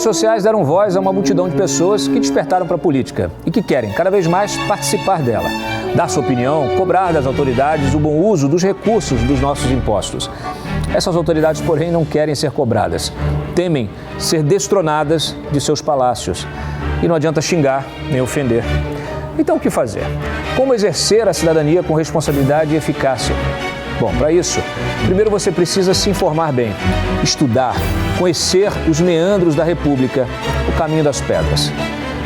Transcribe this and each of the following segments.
redes sociais deram voz a uma multidão de pessoas que despertaram para a política e que querem cada vez mais participar dela, dar sua opinião, cobrar das autoridades o bom uso dos recursos dos nossos impostos. Essas autoridades, porém, não querem ser cobradas, temem ser destronadas de seus palácios. E não adianta xingar nem ofender. Então, o que fazer? Como exercer a cidadania com responsabilidade e eficácia? Bom, para isso, primeiro você precisa se informar bem, estudar, conhecer os meandros da República, o caminho das pedras.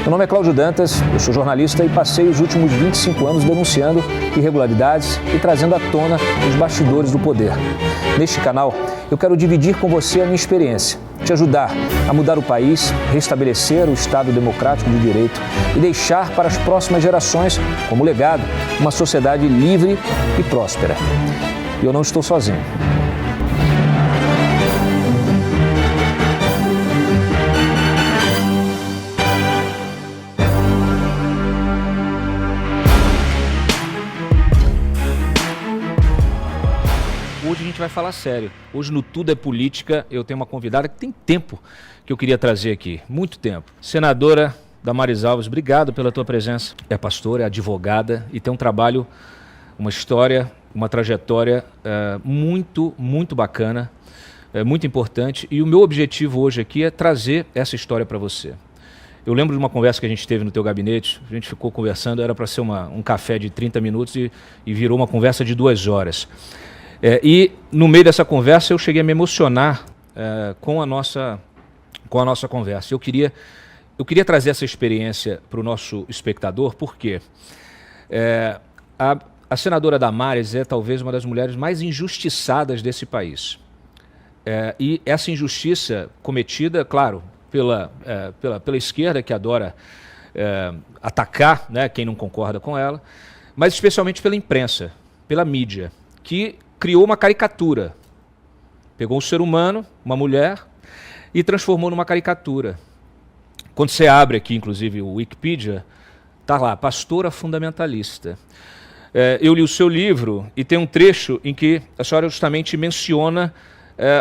Meu nome é Cláudio Dantas, eu sou jornalista e passei os últimos 25 anos denunciando irregularidades e trazendo à tona os bastidores do poder. Neste canal, eu quero dividir com você a minha experiência, te ajudar a mudar o país, restabelecer o Estado democrático de direito e deixar para as próximas gerações, como legado, uma sociedade livre e próspera. E eu não estou sozinho. Hoje a gente vai falar sério. Hoje no Tudo é Política eu tenho uma convidada que tem tempo que eu queria trazer aqui, muito tempo. Senadora Damares Alves, obrigado pela tua presença. É pastora, é advogada e tem um trabalho, uma história, uma trajetória muito bacana, muito importante. E o meu objetivo hoje aqui é trazer essa história para você. Eu lembro de uma conversa que a gente teve no teu gabinete, a gente ficou conversando, era para ser um café de 30 minutos e virou uma conversa de 2 horas. E no meio dessa conversa eu cheguei a me emocionar com a nossa conversa. Eu queria trazer essa experiência para o nosso espectador, porque a senadora Damares é talvez uma das mulheres mais injustiçadas desse país. E essa injustiça cometida, claro, pela esquerda, que adora atacar, né, quem não concorda com ela, mas especialmente pela imprensa, pela mídia, que criou uma caricatura. Pegou um ser humano, uma mulher, e transformou numa caricatura. Quando você abre aqui, inclusive, o Wikipedia, está lá, pastora fundamentalista. Eu li o seu livro e tem um trecho em que a senhora justamente menciona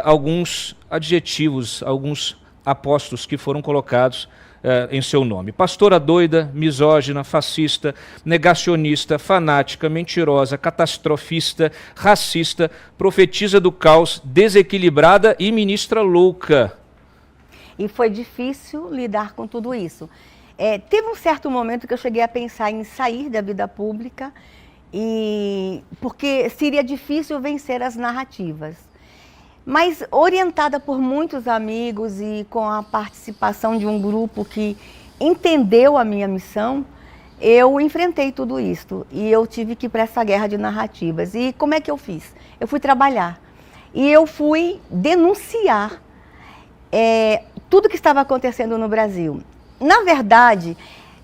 alguns adjetivos, alguns apóstolos que foram colocados em seu nome. Pastora doida, misógina, fascista, negacionista, fanática, mentirosa, catastrofista, racista, profetisa do caos, desequilibrada e ministra louca. E foi difícil lidar com tudo isso. Teve um certo momento que eu cheguei a pensar em sair da vida pública, porque seria difícil vencer as narrativas. Mas orientada por muitos amigos e com a participação de um grupo que entendeu a minha missão, eu enfrentei tudo isso e eu tive que ir para essa guerra de narrativas. E como é que eu fiz? Eu fui trabalhar e eu fui denunciar tudo que estava acontecendo no Brasil. Na verdade,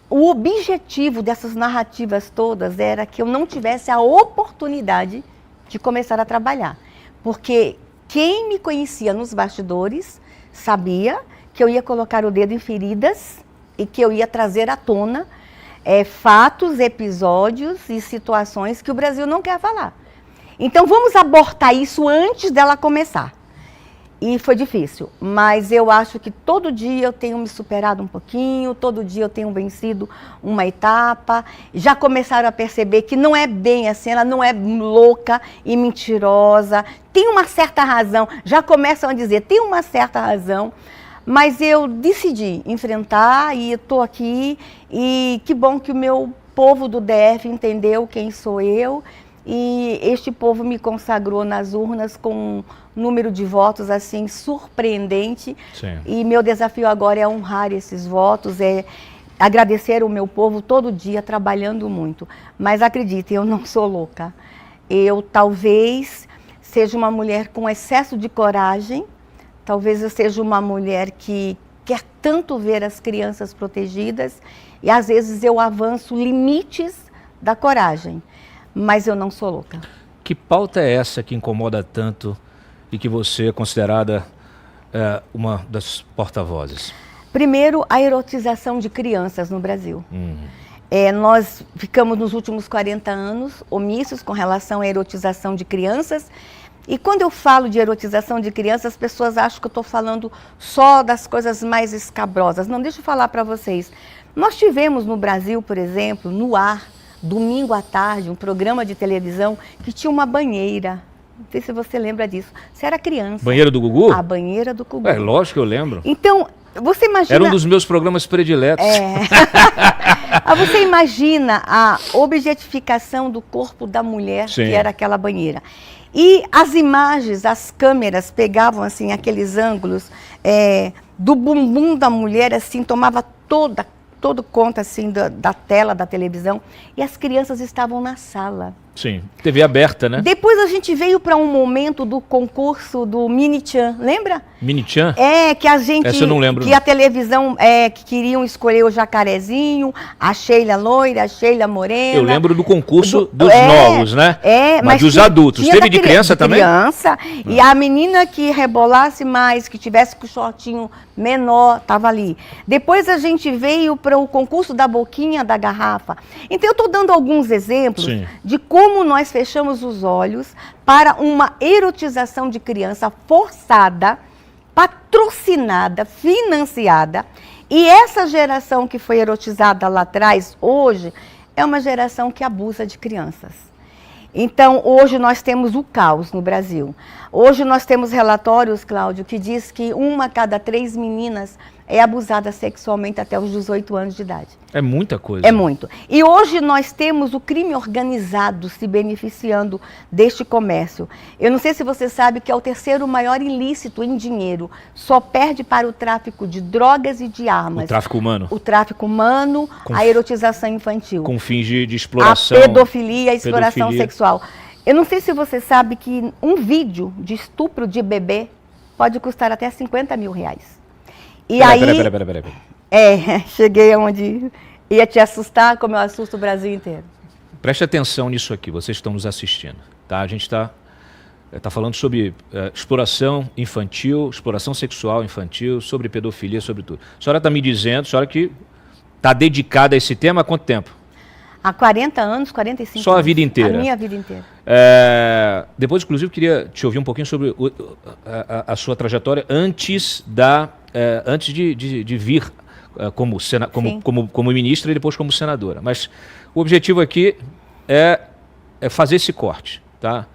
o objetivo dessas narrativas todas era que eu não tivesse a oportunidade de começar a trabalhar, porque quem me conhecia nos bastidores sabia que eu ia colocar o dedo em feridas e que eu ia trazer à tona fatos, episódios e situações que o Brasil não quer falar. Então vamos abortar isso antes dela começar. E foi difícil, mas eu acho que todo dia eu tenho me superado um pouquinho, todo dia eu tenho vencido uma etapa. Já começaram a perceber que não é bem assim, ela não é louca e mentirosa, tem uma certa razão, já começam a dizer, tem uma certa razão, mas eu decidi enfrentar e estou aqui e que bom que o meu povo do DF entendeu quem sou eu e este povo me consagrou nas urnas com um número de votos assim surpreendente. Sim. E meu desafio agora é honrar esses votos, agradecer o meu povo todo dia trabalhando muito. Mas acreditem, eu não sou louca. Eu talvez seja uma mulher com excesso de coragem, talvez eu seja uma mulher que quer tanto ver as crianças protegidas e às vezes eu avanço limites da coragem. Mas eu não sou louca. Que pauta é essa que incomoda tanto e que você é considerada uma das porta-vozes? Primeiro, a erotização de crianças no Brasil. Nós ficamos nos últimos 40 anos omissos com relação à erotização de crianças E quando eu falo de erotização de crianças, as pessoas acham que eu estou falando só das coisas mais escabrosas. Não, deixa eu falar para vocês. Nós tivemos no Brasil, por exemplo, no ar, domingo à tarde, um programa de televisão que tinha uma banheira. Não sei se você lembra disso. Você era criança. Banheira do Gugu? A banheira do Gugu. É, lógico que eu lembro. Então, você imagina... Era um dos meus programas prediletos. Você imagina a objetificação do corpo da mulher, Sim. que era aquela banheira. E as imagens, as câmeras pegavam assim aqueles ângulos do bumbum da mulher, assim, tomava todo conta assim da tela da televisão, e as crianças estavam na sala. Sim, TV aberta, né? Depois a gente veio para um momento do concurso do Mini-Chan, lembra? Mini-Chan? Que a gente... Essa eu não lembro. Que a televisão, que queriam escolher o Jacarezinho, a Sheila loira, a Sheila morena. Eu lembro do concurso dos novos, né? Mas dos adultos. Teve de criança também? Criança. E a menina que rebolasse mais, que tivesse com o shortinho menor, estava ali. Depois a gente veio para o concurso da boquinha da garrafa. Então eu estou dando alguns exemplos de como nós fechamos os olhos para uma erotização de criança forçada, patrocinada, financiada. E essa geração que foi erotizada lá atrás, hoje, é uma geração que abusa de crianças. Então, hoje nós temos o caos no Brasil. Hoje nós temos relatórios, Cláudio, que diz que 1 a cada 3 meninas é abusada sexualmente até os 18 anos de idade. É muita coisa. É muito. E hoje nós temos o crime organizado se beneficiando deste comércio. Eu não sei se você sabe que é o 3º maior ilícito em dinheiro. Só perde para o tráfico de drogas e de armas. O tráfico humano. O tráfico humano, a erotização infantil. Com fins de exploração. A pedofilia, a exploração sexual. Eu não sei se você sabe que um vídeo de estupro de bebê pode custar até 50 mil reais. E peraí. Cheguei aonde ia te assustar, como eu assusto o Brasil inteiro. Preste atenção nisso aqui, vocês estão nos assistindo, tá? A gente está falando sobre exploração infantil, exploração sexual infantil, sobre pedofilia, sobre tudo. A senhora está me dizendo, a senhora que está dedicada a esse tema há quanto tempo? Há 40 anos, 45 anos. Só a vida inteira? A minha vida inteira. Depois, inclusive, queria te ouvir um pouquinho sobre a sua trajetória antes de vir como ministra e depois como senadora. Mas o objetivo aqui é fazer esse corte, tá?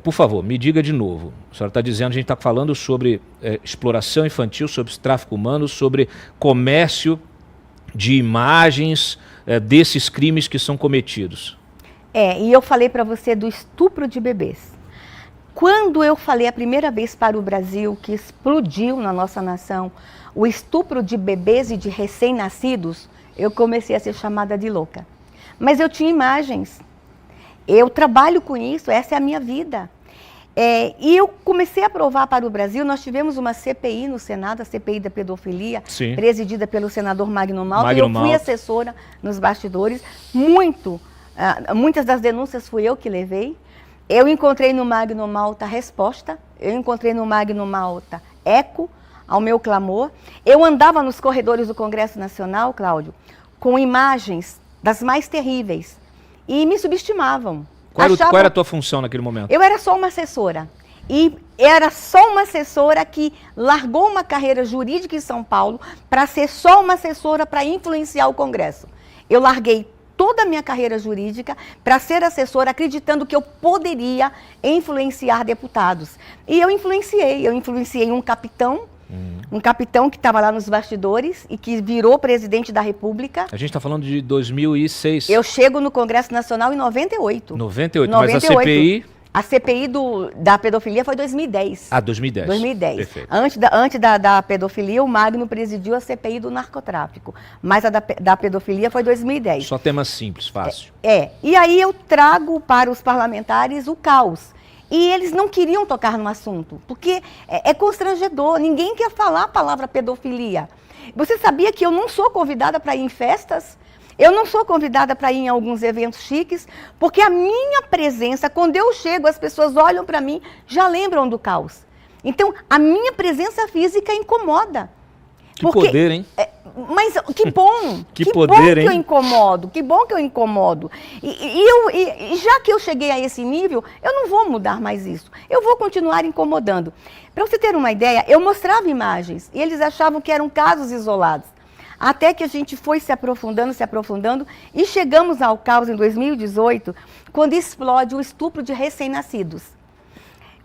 Por favor, me diga de novo. A senhora está dizendo, a gente está falando sobre exploração infantil, sobre tráfico humano, sobre comércio de imagens desses crimes que são cometidos. E eu falei para você do estupro de bebês. Quando eu falei a primeira vez para o Brasil, que explodiu na nossa nação, o estupro de bebês e de recém-nascidos, eu comecei a ser chamada de louca. Mas eu tinha imagens. Eu trabalho com isso, essa é a minha vida. E eu comecei a provar para o Brasil, nós tivemos uma CPI no Senado, a CPI da pedofilia, presidida pelo senador Magno Malta, e eu fui assessora nos bastidores. Muitas das denúncias fui eu que levei. Eu encontrei no Magno Malta resposta, eu encontrei no Magno Malta eco ao meu clamor. Eu andava nos corredores do Congresso Nacional, Cláudio, com imagens das mais terríveis e me subestimavam. Qual era a tua função naquele momento? Eu era só uma assessora. E era só uma assessora que largou uma carreira jurídica em São Paulo para ser só uma assessora para influenciar o Congresso. Eu larguei toda a minha carreira jurídica para ser assessora, acreditando que eu poderia influenciar deputados. E eu influenciei um capitão que estava lá nos bastidores e que virou presidente da República. A gente está falando de 2006. Eu chego no Congresso Nacional em 98. 98, mas a CPI... A CPI da pedofilia foi 2010. 2010. 2010. Perfeito. Antes da pedofilia, o Magno presidiu a CPI do narcotráfico. Mas a da pedofilia foi 2010. Só tema simples, fácil. E aí eu trago para os parlamentares o caos. E eles não queriam tocar no assunto, porque é constrangedor. Ninguém quer falar a palavra pedofilia. Você sabia que eu não sou convidada para ir em festas? Eu não sou convidada para ir em alguns eventos chiques, porque a minha presença, quando eu chego, as pessoas olham para mim, já lembram do caos. Então, a minha presença física incomoda. Que poder, hein? Mas que bom, que poder, bom que eu incomodo, que bom que eu incomodo. E já que eu cheguei a esse nível, eu não vou mudar mais isso. Eu vou continuar incomodando. Para você ter uma ideia, eu mostrava imagens e eles achavam que eram casos isolados. Até que a gente foi se aprofundando e chegamos ao caos em 2018, quando explode o estupro de recém-nascidos.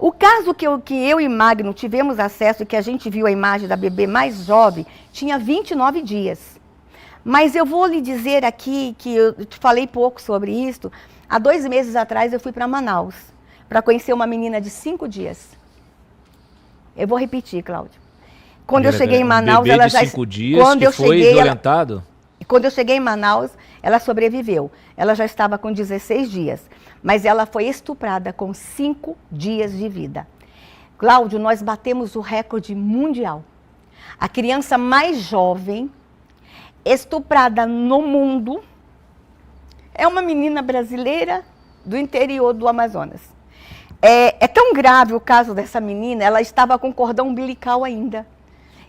O caso que eu e Magno tivemos acesso e que a gente viu a imagem da bebê mais jovem, tinha 29 dias. Mas eu vou lhe dizer aqui, que eu te falei pouco sobre isso, há 2 meses atrás eu fui para Manaus, para conhecer uma menina de 5 dias. Eu vou repetir, Cláudio. Quando eu cheguei em Manaus, bebê ela de já... 5 dias que foi violentado? Quando eu cheguei em Manaus, ela sobreviveu. Ela já estava com 16 dias. Mas ela foi estuprada com 5 dias de vida. Cláudio, nós batemos o recorde mundial. A criança mais jovem estuprada no mundo é uma menina brasileira do interior do Amazonas. É tão grave o caso dessa menina, ela estava com cordão umbilical ainda.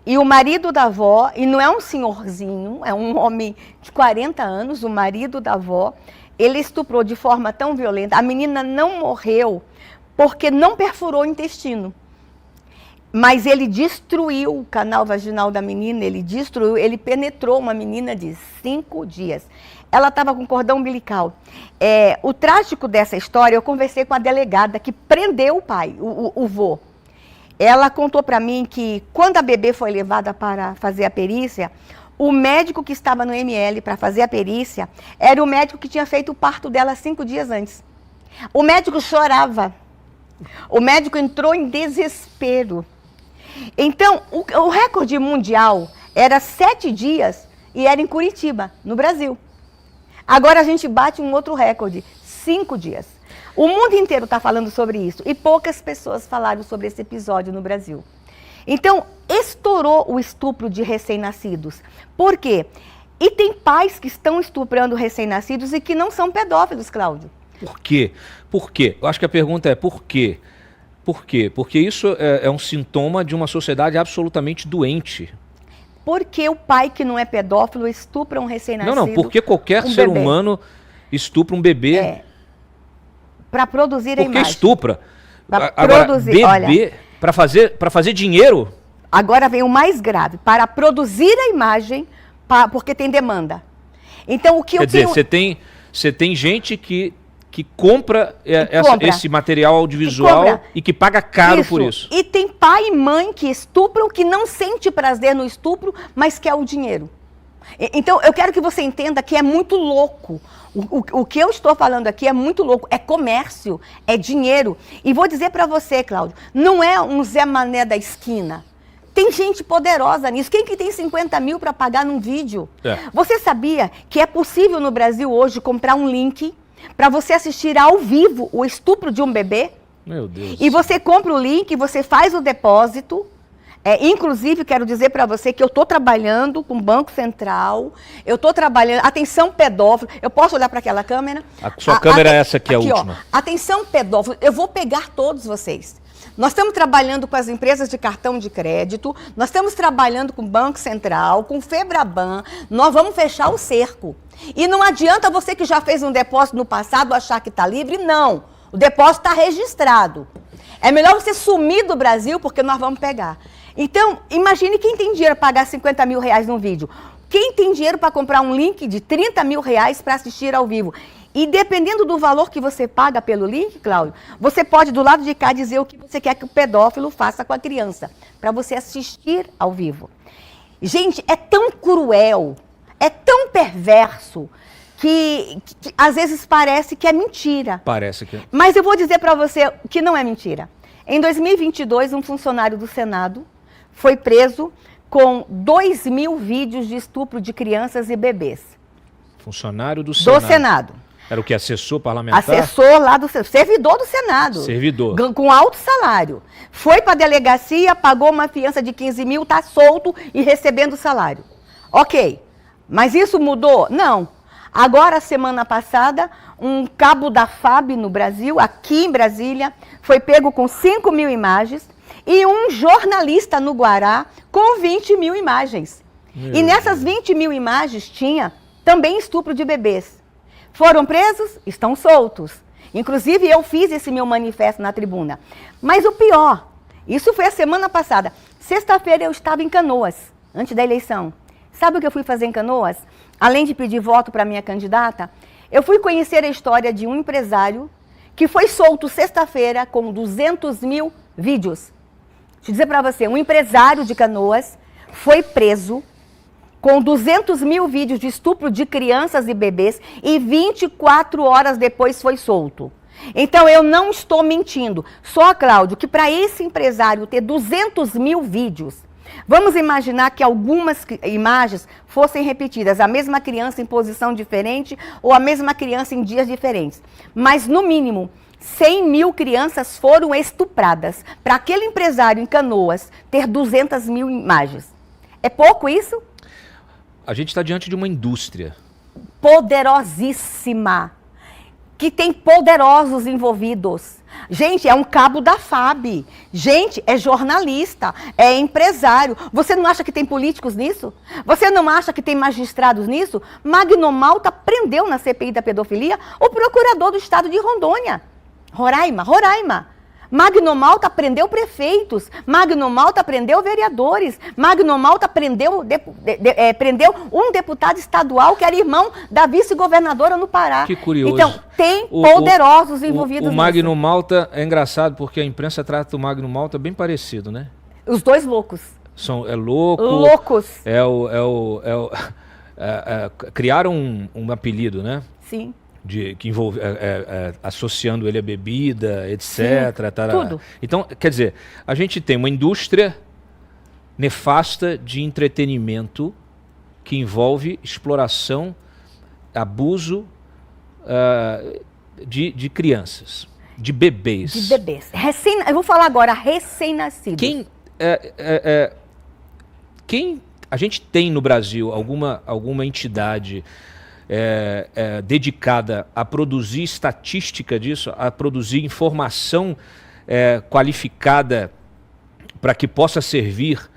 E o marido da avó, e não é um senhorzinho, é um homem de 40 anos, o marido da avó, ele estuprou de forma tão violenta. A menina não morreu porque não perfurou o intestino. Mas ele destruiu o canal vaginal da menina, ele penetrou uma menina de 5 dias. Ela estava com cordão umbilical. O trágico dessa história, eu conversei com a delegada que prendeu o pai, o vô. Ela contou para mim que quando a bebê foi levada para fazer a perícia, o médico que estava no ML para fazer a perícia era o médico que tinha feito o parto dela 5 dias antes. O médico chorava. O médico entrou em desespero. Então, o recorde mundial era 7 dias e era em Curitiba, no Brasil. Agora a gente bate um outro recorde, 5 dias. O mundo inteiro está falando sobre isso e poucas pessoas falaram sobre esse episódio no Brasil. Então, estourou o estupro de recém-nascidos. Por quê? E tem pais que estão estuprando recém-nascidos e que não são pedófilos, Cláudio. Por quê? Por quê? Eu acho que a pergunta é por quê? Por quê? Porque isso é um sintoma de uma sociedade absolutamente doente. Porque o pai que não é pedófilo estupra um recém-nascido. Não, porque qualquer ser humano estupra um bebê. Para produzir a imagem. Porque estupra. Para produzir, bebê, olha, para fazer dinheiro? Agora vem o mais grave, para produzir a imagem, porque tem demanda. Então o que Quer dizer, você tem gente que compra esse material audiovisual e que paga caro por isso. E tem pai e mãe que estupram, que não sente prazer no estupro, mas quer o dinheiro. Então, eu quero que você entenda que é muito louco. O que eu estou falando aqui é muito louco. É comércio, é dinheiro. E vou dizer para você, Cláudio, não é um Zé Mané da esquina. Tem gente poderosa nisso. Quem que tem 50 mil para pagar num vídeo? Você sabia que é possível no Brasil hoje comprar um link para você assistir ao vivo o estupro de um bebê? Meu Deus. E você compra o link, você faz o depósito. Inclusive, quero dizer para você que eu estou trabalhando com o Banco Central, eu estou trabalhando, atenção pedófilo, eu posso olhar para aquela câmera? A sua câmera é essa aqui, a última. Atenção pedófilo, eu vou pegar todos vocês. Nós estamos trabalhando com as empresas de cartão de crédito, nós estamos trabalhando com o Banco Central, com o Febraban, nós vamos fechar o cerco. E não adianta você que já fez um depósito no passado achar que está livre, não. O depósito está registrado. É melhor você sumir do Brasil, porque nós vamos pegar. Então, imagine quem tem dinheiro para pagar 50 mil reais num vídeo. Quem tem dinheiro para comprar um link de 30 mil reais para assistir ao vivo. E dependendo do valor que você paga pelo link, Cláudio, você pode do lado de cá dizer o que você quer que o pedófilo faça com a criança, para você assistir ao vivo. Gente, é tão cruel, é tão perverso, que às vezes parece que é mentira. Parece que é. Mas eu vou dizer para você que não é mentira. Em 2022, um funcionário do Senado foi preso com 2.000 vídeos de estupro de crianças e bebês. Funcionário do Senado. Do Senado. Era o que? Assessor parlamentar? Assessor lá do servidor do Senado. Servidor. Com alto salário. Foi para a delegacia, pagou uma fiança de 15 mil, está solto e recebendo salário. Ok. Mas isso mudou? Não. Agora, semana passada, um cabo da FAB no Brasil, aqui em Brasília, foi pego com 5.000 imagens e um jornalista no Guará com 20 mil imagens. E nessas 20 mil imagens tinha também estupro de bebês. Foram presos? Estão soltos. Inclusive, eu fiz esse meu manifesto na tribuna. Mas o pior, isso foi a semana passada. Sexta-feira eu estava em Canoas, antes da eleição. Sabe o que eu fui fazer em Canoas? Além de pedir voto para a minha candidata, eu fui conhecer a história de um empresário que foi solto sexta-feira com 200 mil vídeos. Deixa eu dizer para você, um empresário de Canoas foi preso com 200 mil vídeos de estupro de crianças e bebês e 24 horas depois foi solto. Então, eu não estou mentindo. Só, Cláudio, que para esse empresário ter 200 mil vídeos, vamos imaginar que algumas imagens fossem repetidas, a mesma criança em posição diferente ou a mesma criança em dias diferentes. Mas, no mínimo, 100 mil crianças foram estupradas. Para aquele empresário em Canoas ter 200 mil imagens. É pouco isso? A gente está diante de uma indústria poderosíssima, que tem poderosos envolvidos. Gente, é um cabo da FAB. Gente, é jornalista, é empresário. Você não acha que tem políticos nisso? Você não acha que tem magistrados nisso? Magno Malta prendeu na CPI da pedofilia o procurador do estado de Rondônia. Roraima. Magno Malta prendeu prefeitos, Magno Malta prendeu vereadores, Magno Malta prendeu um deputado estadual que era irmão da vice-governadora no Pará. Que curioso. Então, tem poderosos envolvidos nisso. O Magno Malta é engraçado porque a imprensa trata o Magno Malta bem parecido, né? Os dois loucos. É louco. Loucos. Criaram um apelido, né? Sim. Que envolve, associando ele à bebida, etc. Sim, tudo. Então, quer dizer, a gente tem uma indústria nefasta de entretenimento que envolve exploração, abuso de crianças, de bebês. De bebês. Eu vou falar agora, recém-nascidos. Quem a gente tem no Brasil alguma entidade dedicada a produzir estatística disso, a produzir informação qualificada para que possa servir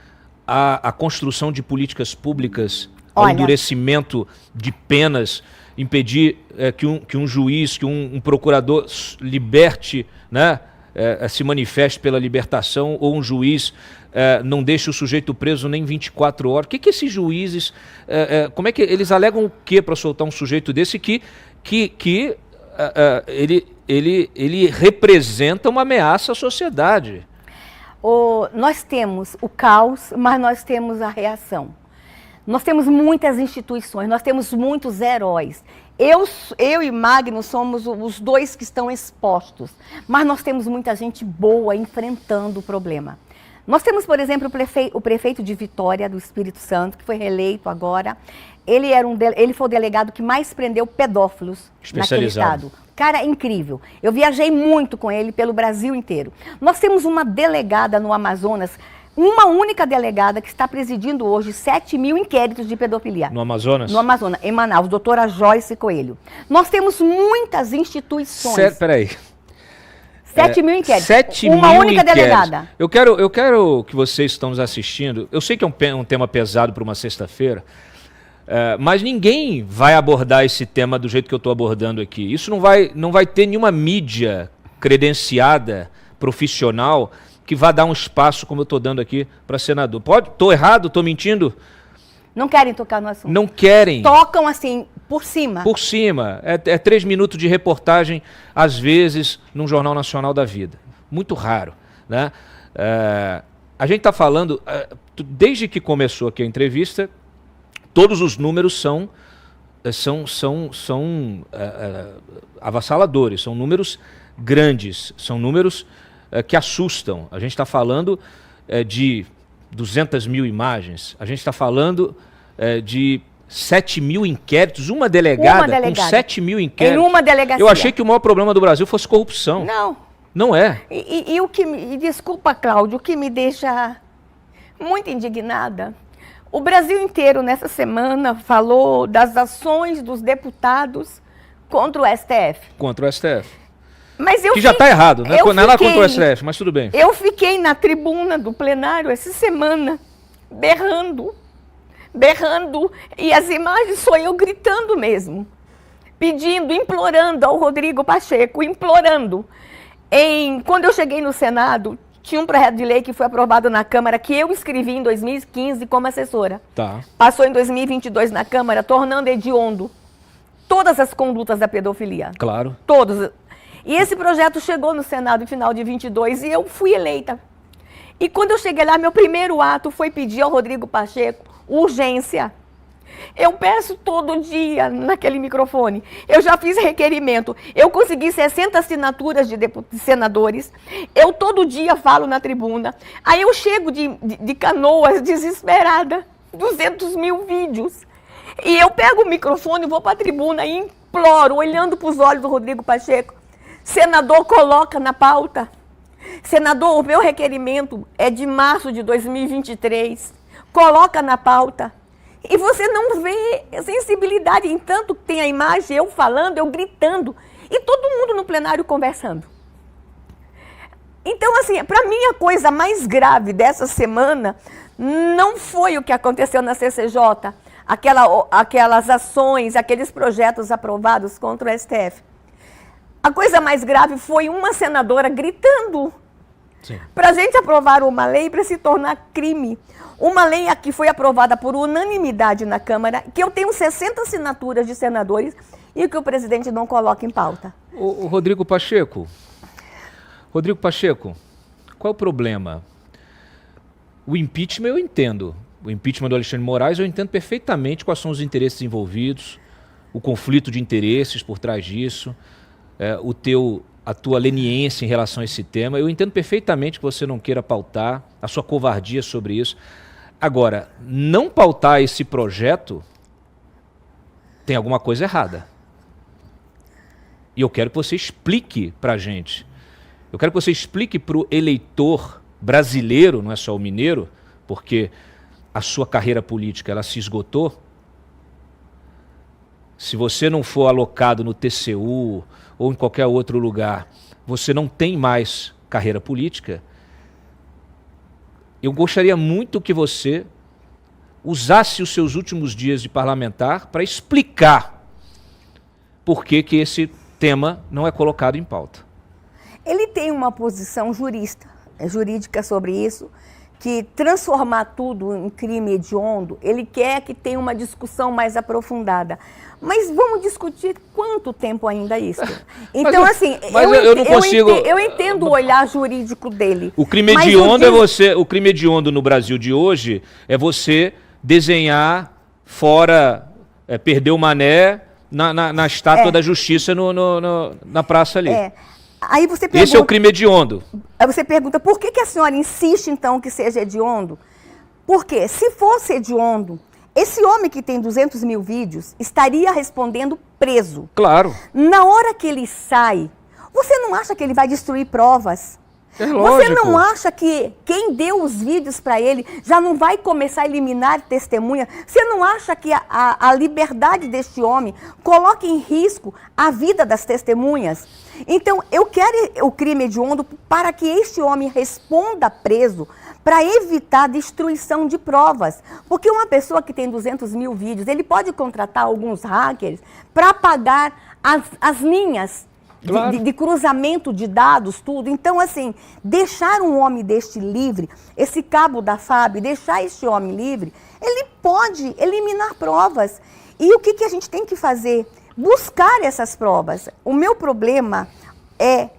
à construção de políticas públicas, ao endurecimento de penas, impedir que um juiz, que um procurador liberte, né, se manifeste pela libertação, ou um juiz não deixe o sujeito preso nem 24 horas. O que esses juízes, como é que eles alegam o que para soltar um sujeito desse que ele representa uma ameaça à sociedade? Nós temos o caos, mas nós temos a reação. Nós temos muitas instituições, nós temos muitos heróis. Eu e Magno somos os dois que estão expostos, mas nós temos muita gente boa enfrentando o problema. Nós temos, por exemplo, o prefeito de Vitória, do Espírito Santo, que foi reeleito agora. Ele foi o delegado que mais prendeu pedófilos naquele estado. Cara, incrível. Eu viajei muito com ele pelo Brasil inteiro. Nós temos uma delegada no Amazonas, uma única delegada que está presidindo hoje 7 mil inquéritos de pedofilia. No Amazonas? No Amazonas, em Manaus, doutora Joyce Coelho. Nós temos muitas instituições. Peraí. 7 mil inquéritos. 7 uma mil única inquéritos. Delegada. Eu quero que vocês que estão nos assistindo, eu sei que é um tema pesado para uma sexta-feira, mas ninguém vai abordar esse tema do jeito que eu estou abordando aqui. Isso não vai ter nenhuma mídia credenciada, profissional, que vá dar um espaço como eu estou dando aqui para senador. Estou errado? Estou mentindo? Não querem tocar no assunto. Não querem. Tocam assim, por cima. Por cima. É 3 minutos de reportagem, às vezes, num Jornal Nacional da Vida. Muito raro, né? A gente está falando, desde que começou aqui a entrevista, todos os números são avassaladores, são números grandes, são números que assustam. A gente está falando de 200 mil imagens, a gente está falando de 7 mil inquéritos, uma delegada com 7 mil inquéritos. Em uma delegacia. Eu achei que o maior problema do Brasil fosse corrupção. Não. Não é. E desculpa, Cláudio, o que me deixa muito indignada, o Brasil inteiro nessa semana falou das ações dos deputados contra o STF. Contra o STF. Mas eu que já está errado, né? Não é lá contra o STF, mas tudo bem. Eu fiquei na tribuna do plenário essa semana, berrando, e as imagens sou eu gritando mesmo, pedindo, implorando ao Rodrigo Pacheco, implorando. Quando eu cheguei no Senado, tinha um projeto de lei que foi aprovado na Câmara, que eu escrevi em 2015 como assessora. Tá. Passou em 2022 na Câmara, tornando hediondo todas as condutas da pedofilia. Claro. Todos. E esse projeto chegou no Senado em final de 22 e eu fui eleita. E quando eu cheguei lá, meu primeiro ato foi pedir ao Rodrigo Pacheco urgência. Eu peço todo dia naquele microfone. Eu já fiz requerimento. Eu consegui 60 assinaturas de senadores. Eu todo dia falo na tribuna. Aí eu chego de Canoas desesperada. 200 mil vídeos. E eu pego o microfone, vou para a tribuna e imploro, olhando para os olhos do Rodrigo Pacheco. Senador, coloca na pauta. Senador, o meu requerimento é de março de 2023. Coloca na pauta. E você não vê sensibilidade, entanto tem a imagem, eu falando, eu gritando, e todo mundo no plenário conversando. Então, assim, para mim a coisa mais grave dessa semana não foi o que aconteceu na CCJ, aquelas ações, aqueles projetos aprovados contra o STF. A coisa mais grave foi uma senadora gritando para a gente aprovar uma lei para se tornar crime. Uma lei que foi aprovada por unanimidade na Câmara, que eu tenho 60 assinaturas de senadores e que o presidente não coloca em pauta. O Rodrigo Pacheco, qual é o problema? O impeachment eu entendo. O impeachment do Alexandre de Moraes eu entendo perfeitamente quais são os interesses envolvidos, o conflito de interesses por trás disso, a tua leniência em relação a esse tema. Eu entendo perfeitamente que você não queira pautar, a sua covardia sobre isso. Agora, não pautar esse projeto tem alguma coisa errada. E eu quero que você explique para a gente. Eu quero que você explique para o eleitor brasileiro, não é só o mineiro, porque a sua carreira política ela se esgotou. Se você não for alocado no TCU ou em qualquer outro lugar, você não tem mais carreira política. Eu gostaria muito que você usasse os seus últimos dias de parlamentar para explicar por que esse tema não é colocado em pauta. Ele tem uma posição jurídica sobre isso, que transformar tudo em crime hediondo, ele quer que tenha uma discussão mais aprofundada. Mas vamos discutir quanto tempo ainda isso. Então, eu não consigo. Eu entendo o olhar jurídico dele. O crime hediondo o crime hediondo no Brasil de hoje é você desenhar fora, perder o mané na estátua da justiça na praça ali. Aí você pergunta, esse é o crime hediondo. Aí você pergunta, por que a senhora insiste, então, que seja hediondo? Porque, se fosse hediondo, esse homem que tem 200 mil vídeos estaria respondendo preso. Claro. Na hora que ele sai, você não acha que ele vai destruir provas? É lógico. Você não acha que quem deu os vídeos para ele já não vai começar a eliminar testemunha? Você não acha que a liberdade deste homem coloca em risco a vida das testemunhas? Então, eu quero o crime hediondo para que este homem responda preso, para evitar destruição de provas. Porque uma pessoa que tem 200 mil vídeos, ele pode contratar alguns hackers para apagar as linhas. Claro. De cruzamento de dados, tudo. Então, assim, deixar um homem deste livre, esse cabo da FAB, deixar este homem livre, ele pode eliminar provas. E o que a gente tem que fazer? Buscar essas provas. O meu problema é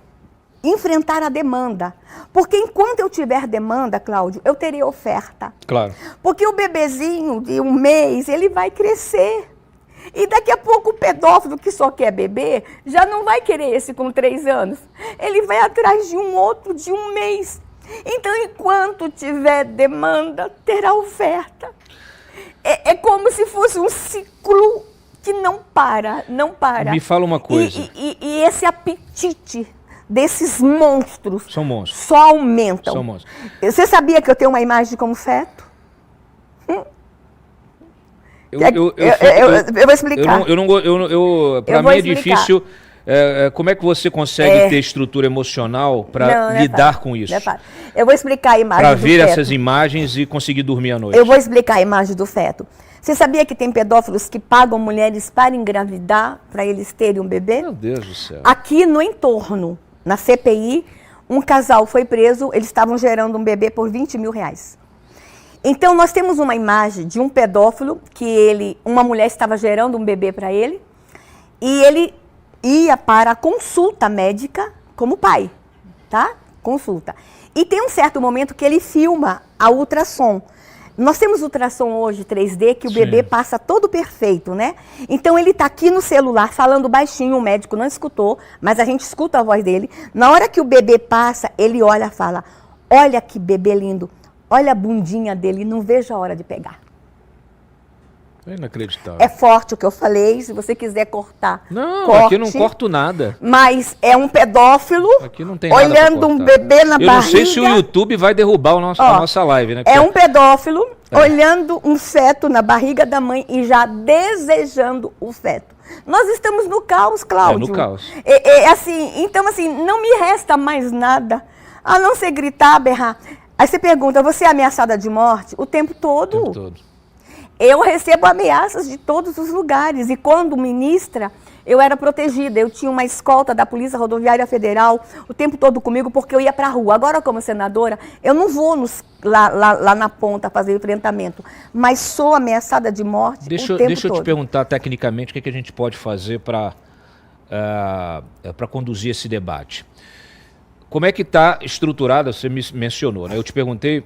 enfrentar a demanda. Porque enquanto eu tiver demanda, Cláudio, eu terei oferta. Claro. Porque o bebezinho de 1 mês, ele vai crescer. E daqui a pouco o pedófilo que só quer bebê, já não vai querer esse com 3 anos. Ele vai atrás de um outro de 1 mês. Então, enquanto tiver demanda, terá oferta. É como se fosse um ciclo que não para. Me fala uma coisa. E esse apetite desses monstros são monstros. Só aumentam. São monstros. Você sabia que eu tenho uma imagem como feto? Eu vou explicar. Para mim é difícil Como é que você consegue ter estrutura emocional para lidar com isso? Eu vou explicar a imagem do feto. Para ver essas imagens e conseguir dormir à noite. Eu vou explicar a imagem do feto. Você sabia que tem pedófilos que pagam mulheres para engravidar, para eles terem um bebê? Meu Deus do céu. Aqui no entorno, na CPI, um casal foi preso, eles estavam gerando um bebê por R$20 mil. Então, nós temos uma imagem de um pedófilo que uma mulher estava gerando um bebê para ele e ele ia para a consulta médica como pai, tá? Consulta. E tem um certo momento que ele filma a ultrassom. Nós temos ultrassom hoje 3D que o bebê passa todo perfeito, né? Então ele está aqui no celular falando baixinho, o médico não escutou, mas a gente escuta a voz dele. Na hora que o bebê passa, ele olha e fala, olha que bebê lindo, olha a bundinha dele, não vejo a hora de pegar. É inacreditável. É forte o que eu falei, se você quiser cortar, não, corte, aqui não corto nada. Mas é um pedófilo aqui não tem nada olhando um bebê na barriga. Eu não sei se o YouTube vai derrubar a nossa live, né? É um pedófilo olhando um feto na barriga da mãe e já desejando o feto. Nós estamos no caos, Cláudio. No caos. Então, não me resta mais nada a não ser gritar, berrar. Aí você pergunta, você é ameaçada de morte? O tempo todo. O tempo todo. Eu recebo ameaças de todos os lugares. E quando ministra, eu era protegida. Eu tinha uma escolta da Polícia Rodoviária Federal o tempo todo comigo, porque eu ia para a rua. Agora, como senadora, eu não vou lá na ponta fazer enfrentamento, mas sou ameaçada de morte o tempo todo. Deixa eu te perguntar tecnicamente o que a gente pode fazer para conduzir esse debate. Como é que está estruturada, você me mencionou, né? Eu te perguntei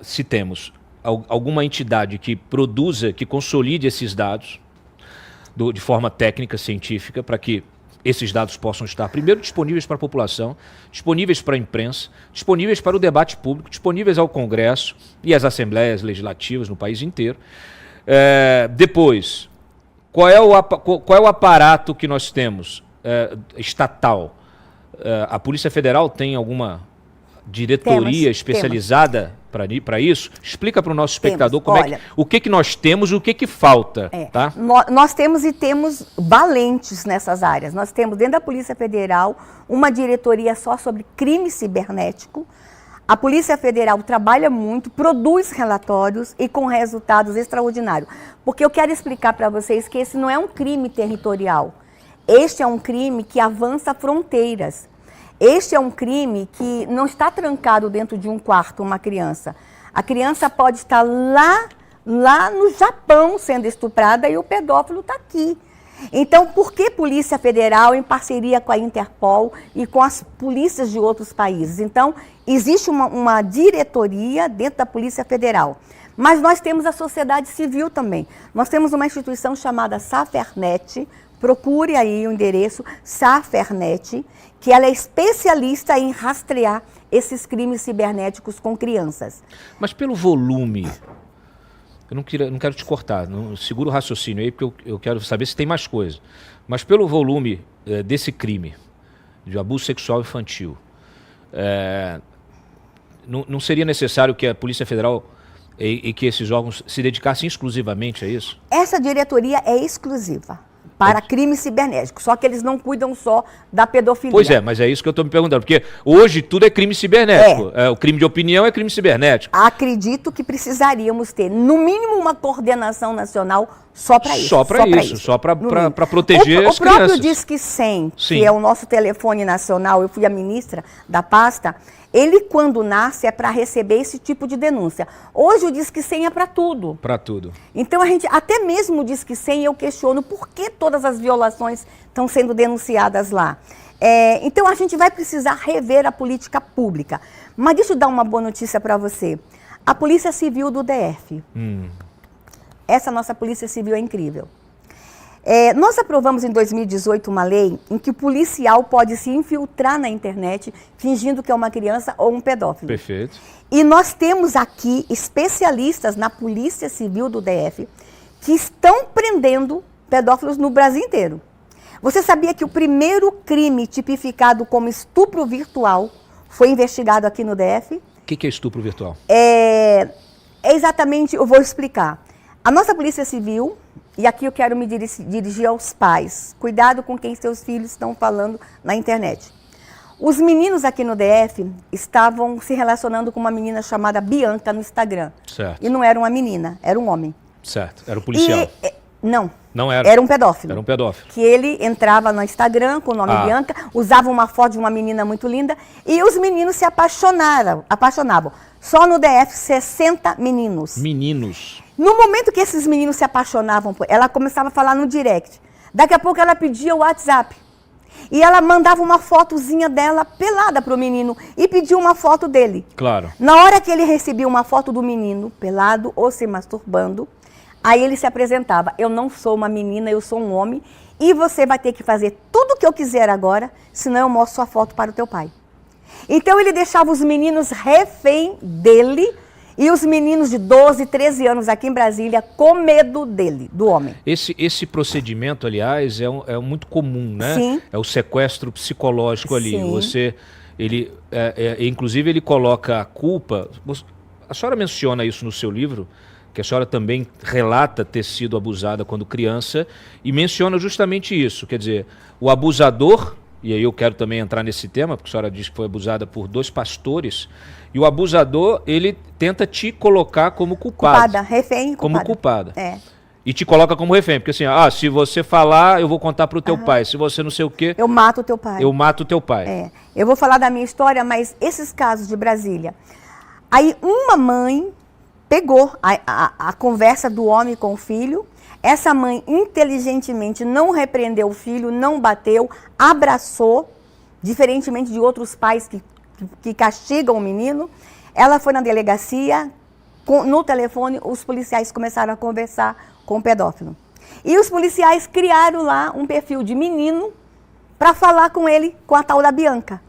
se temos alguma entidade que produza, que consolide esses dados de forma técnica, científica, para que esses dados possam estar, primeiro, disponíveis para a população, disponíveis para a imprensa, disponíveis para o debate público, disponíveis ao Congresso e às assembleias legislativas no país inteiro. Depois, qual é o aparato que nós temos estatal? A Polícia Federal tem alguma diretoria especializada para isso? Explica para o nosso espectador o que nós temos e o que falta. Tá? Nós temos valentes nessas áreas. Nós temos dentro da Polícia Federal uma diretoria só sobre crime cibernético. A Polícia Federal trabalha muito, produz relatórios e com resultados extraordinários. Porque eu quero explicar para vocês que esse não é um crime territorial. Este é um crime que avança fronteiras. Este é um crime que não está trancado dentro de um quarto uma criança. A criança pode estar lá no Japão sendo estuprada e o pedófilo está aqui. Então, por que Polícia Federal em parceria com a Interpol e com as polícias de outros países? Então, existe uma diretoria dentro da Polícia Federal. Mas nós temos a sociedade civil também. Nós temos uma instituição chamada Safernet, procure aí o endereço, Safernet, que ela é especialista em rastrear esses crimes cibernéticos com crianças. Mas pelo volume, eu não quero te cortar, não, segura o raciocínio aí, porque eu quero saber se tem mais coisa. Mas pelo volume desse crime, de abuso sexual infantil, não seria necessário que a Polícia Federal e que esses órgãos se dedicassem exclusivamente a isso? Essa diretoria é exclusiva para crimes cibernéticos, só que eles não cuidam só da pedofilia. Pois é, mas é isso que eu estou me perguntando, porque hoje tudo é crime cibernético. O crime de opinião é crime cibernético. Acredito que precisaríamos ter, no mínimo, uma coordenação nacional só para isso. Só para proteger as crianças. O próprio Disque 100, que é o nosso telefone nacional, eu fui a ministra da pasta, ele, quando nasce, é para receber esse tipo de denúncia. Hoje o Disque 100 é para tudo. Para tudo. Então, até mesmo o Disque 100, eu questiono por que todas as violações estão sendo denunciadas lá. Então, a gente vai precisar rever a política pública. Mas deixa eu dar uma boa notícia para você. A Polícia Civil do DF. Essa nossa Polícia Civil é incrível. Nós aprovamos em 2018 uma lei em que o policial pode se infiltrar na internet fingindo que é uma criança ou um pedófilo. Perfeito. E nós temos aqui especialistas na Polícia Civil do DF que estão prendendo pedófilos no Brasil inteiro. Você sabia que o primeiro crime tipificado como estupro virtual foi investigado aqui no DF? O que é estupro virtual? Exatamente, eu vou explicar. A nossa Polícia Civil, e aqui eu quero me dirigir aos pais, cuidado com quem seus filhos estão falando na internet. Os meninos aqui no DF estavam se relacionando com uma menina chamada Bianca no Instagram. Certo. E não era uma menina, era um homem. Certo, era um policial. Não. Não era? Era um pedófilo. Era um pedófilo. Que ele entrava no Instagram com o nome Bianca, usava uma foto de uma menina muito linda e os meninos se apaixonavam. Só no DF, 60 meninos. Meninos. No momento que esses meninos se apaixonavam, ela começava a falar no direct. Daqui a pouco ela pedia o WhatsApp. E ela mandava uma fotozinha dela pelada para o menino e pedia uma foto dele. Claro. Na hora que ele recebia uma foto do menino pelado ou se masturbando, aí ele se apresentava. Eu não sou uma menina, eu sou um homem e você vai ter que fazer tudo o que eu quiser agora, senão eu mostro sua foto para o teu pai. Então ele deixava os meninos refém dele e os meninos de 12, 13 anos aqui em Brasília com medo dele, do homem. Esse procedimento, aliás, é muito comum, né? Sim. É o sequestro psicológico ali. Sim. Inclusive ele coloca a culpa. A senhora menciona isso no seu livro, que a senhora também relata ter sido abusada quando criança, e menciona justamente isso, quer dizer, o abusador, e aí eu quero também entrar nesse tema, porque a senhora diz que foi abusada por 2 pastores, e o abusador, ele tenta te colocar como culpada. Culpada, refém, culpada. Como culpada. É. E te coloca como refém, porque assim, se você falar, eu vou contar pro teu pai, se você não sei o quê... Eu mato o teu pai. Eu mato o teu pai. É. Eu vou falar da minha história, mas esses casos de Brasília, aí uma mãe pegou a conversa do homem com o filho, essa mãe inteligentemente não repreendeu o filho, não bateu, abraçou, diferentemente de outros pais que castigam o menino. Ela foi na delegacia, no telefone, os policiais começaram a conversar com o pedófilo. E os policiais criaram lá um perfil de menino para falar com ele, com a tal da Bianca.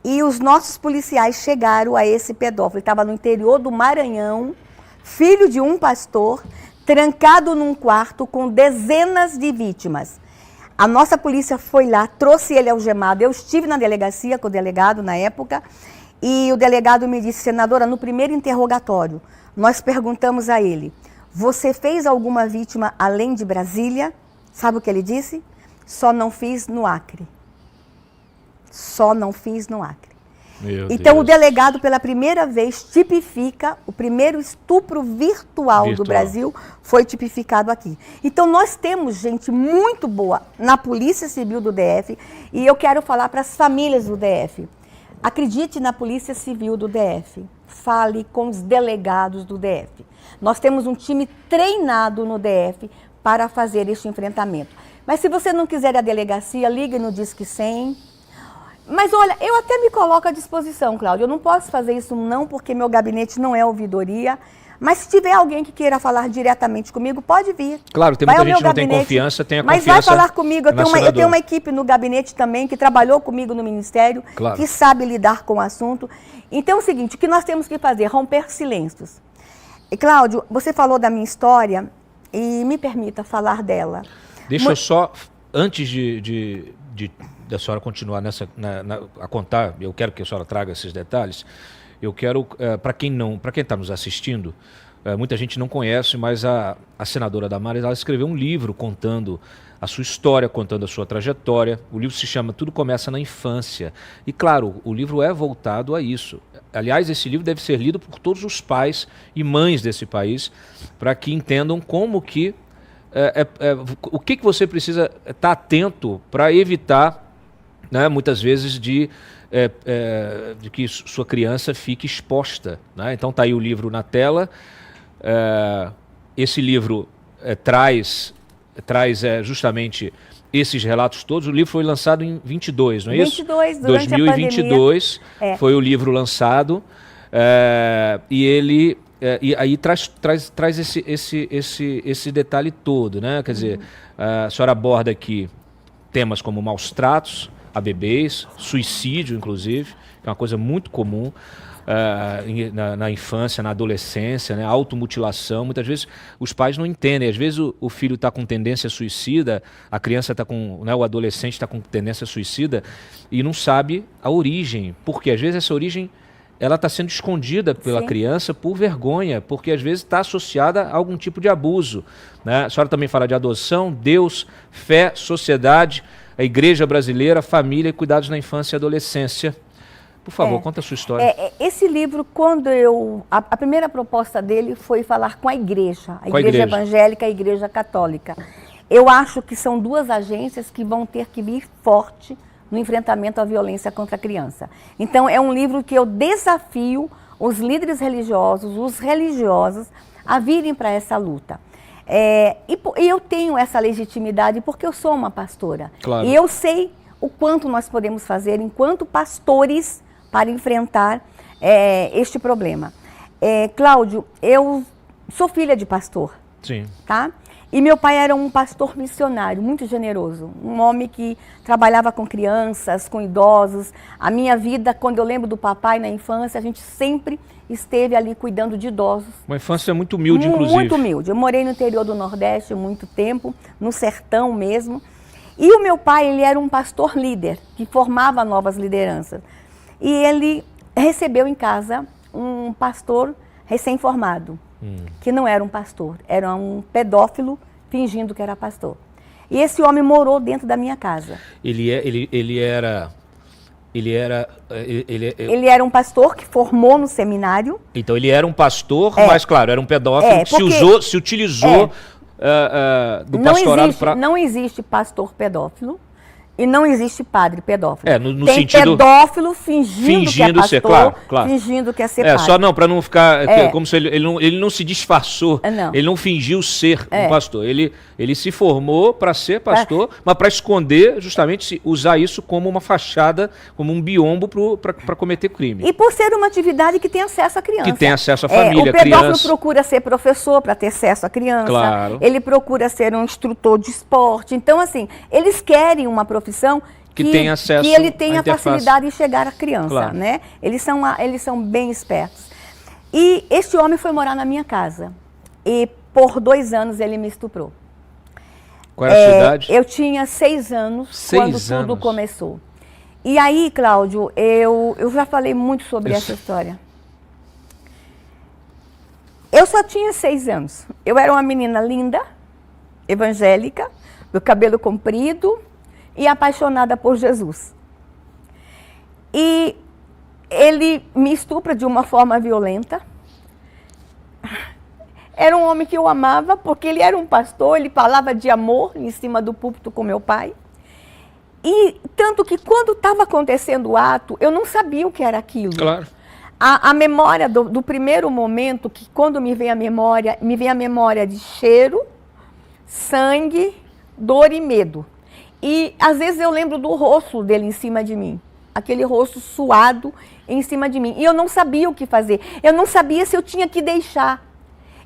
E os nossos policiais chegaram a esse pedófilo. Ele estava no interior do Maranhão, filho de um pastor, trancado num quarto com dezenas de vítimas. A nossa polícia foi lá, trouxe ele algemado. Eu estive na delegacia com o delegado na época e o delegado me disse, senadora, no primeiro interrogatório, nós perguntamos a ele, você fez alguma vítima além de Brasília? Sabe o que ele disse? Só não fiz no Acre. Só não fiz no Acre. Então, o delegado, pela primeira vez, tipifica o primeiro estupro virtual do Brasil, foi tipificado aqui. Então, nós temos gente muito boa na Polícia Civil do DF e eu quero falar para as famílias do DF. Acredite na Polícia Civil do DF. Fale com os delegados do DF. Nós temos um time treinado no DF para fazer este enfrentamento. Mas se você não quiser a delegacia, ligue no Disque 100. Mas olha, eu até me coloco à disposição, Cláudia. Eu não posso fazer isso não, porque meu gabinete não é ouvidoria. Mas se tiver alguém que queira falar diretamente comigo, pode vir. Claro, tem muita gente que não tem confiança, tem a confiança. Mas vai falar comigo. Eu tenho uma equipe no gabinete também que trabalhou comigo no Ministério, que sabe lidar com o assunto. Então é o seguinte, o que nós temos que fazer? Romper silêncios. E, Cláudio, você falou da minha história e me permita falar dela. Deixa eu só, antes da senhora continuar a contar, eu quero que a senhora traga esses detalhes, eu quero, para quem está nos assistindo, muita gente não conhece, mas a senadora Damares, ela escreveu um livro contando a sua história, contando a sua trajetória. O livro se chama Tudo Começa na Infância. E claro, o livro é voltado a isso. Aliás, esse livro deve ser lido por todos os pais e mães desse país, para que entendam como que, o que você precisa estar atento para evitar, né, muitas vezes de que sua criança fique exposta, né? Então está aí o livro na tela. Esse livro traz justamente esses relatos todos. O livro foi lançado em 22, não é isso? 22, durante 2022 a pandemia. Foi o livro lançado, e ele e aí traz esse detalhe todo, né? Quer dizer, a senhora aborda aqui temas como maus tratos a bebês, suicídio, inclusive, que é uma coisa muito comum na infância, na adolescência, né? Automutilação. Muitas vezes os pais não entendem. Às vezes o filho está com tendência suicida, a criança está com, né, o adolescente está com tendência suicida e não sabe a origem. Porque às vezes essa origem ela está sendo escondida pela criança por vergonha, porque às vezes está associada a algum tipo de abuso, né? A senhora também fala de adoção, Deus, fé, sociedade, a igreja brasileira, família e cuidados na infância e adolescência. Por favor, conta a sua história. Esse livro, quando a primeira proposta dele foi falar com a igreja evangélica e a igreja católica. Eu acho que são duas agências que vão ter que vir forte no enfrentamento à violência contra a criança. Então, é um livro que eu desafio os líderes religiosos, os religiosos, a virem para essa luta. E eu tenho essa legitimidade porque eu sou uma pastora. Claro. E eu sei o quanto nós podemos fazer enquanto pastores para enfrentar este problema. Cláudio, eu sou filha de pastor. Sim. Tá? E meu pai era um pastor missionário, muito generoso. Um homem que trabalhava com crianças, com idosos. A minha vida, quando eu lembro do papai na infância, a gente sempre esteve ali cuidando de idosos. Uma infância muito humilde, inclusive. Muito humilde. Eu morei no interior do Nordeste há muito tempo, no sertão mesmo. E o meu pai, ele era um pastor líder, que formava novas lideranças. E ele recebeu em casa um pastor recém-formado, que não era um pastor, era um pedófilo fingindo que era pastor. E esse homem morou dentro da minha casa. Ele era um pastor que formou no seminário. Então ele era um pastor, mas claro, era um pedófilo que se utilizou do pastorado para... Não existe pastor pedófilo. E não existe padre pedófilo. No tem sentido... pedófilo fingindo que é pastor, claro. fingindo que é ser padre. Só não, para não ficar... Como se ele não se disfarçou, ele não fingiu ser um pastor. Ele se formou para ser pastor, mas para esconder, justamente, usar isso como uma fachada, como um biombo para cometer crime. E por ser uma atividade que tem acesso à criança. Que tem acesso à família, o pedófilo procura ser professor para ter acesso à criança. Claro. Ele procura ser um instrutor de esporte. Então, assim, eles querem uma profissão que tem acesso, que ele tenha facilidade em chegar à criança, claro. Né? Eles são bem espertos. E este homem foi morar na minha casa. E por 2 anos ele me estuprou. Qual era a sua idade? Eu tinha 6 anos quando tudo começou. E aí, Cláudio, eu já falei muito sobre essa história. Eu só tinha 6 anos. Eu era uma menina linda, evangélica, do cabelo comprido, e apaixonada por Jesus. E ele me estupra de uma forma violenta. Era um homem que eu amava, porque ele era um pastor, ele falava de amor em cima do púlpito com meu pai. E tanto que quando estava acontecendo o ato, eu não sabia o que era aquilo. Claro. A memória do primeiro momento, que quando me vem a memória de cheiro, sangue, dor e medo. E às vezes eu lembro do rosto dele em cima de mim, aquele rosto suado em cima de mim. E eu não sabia o que fazer, eu não sabia se eu tinha que deixar.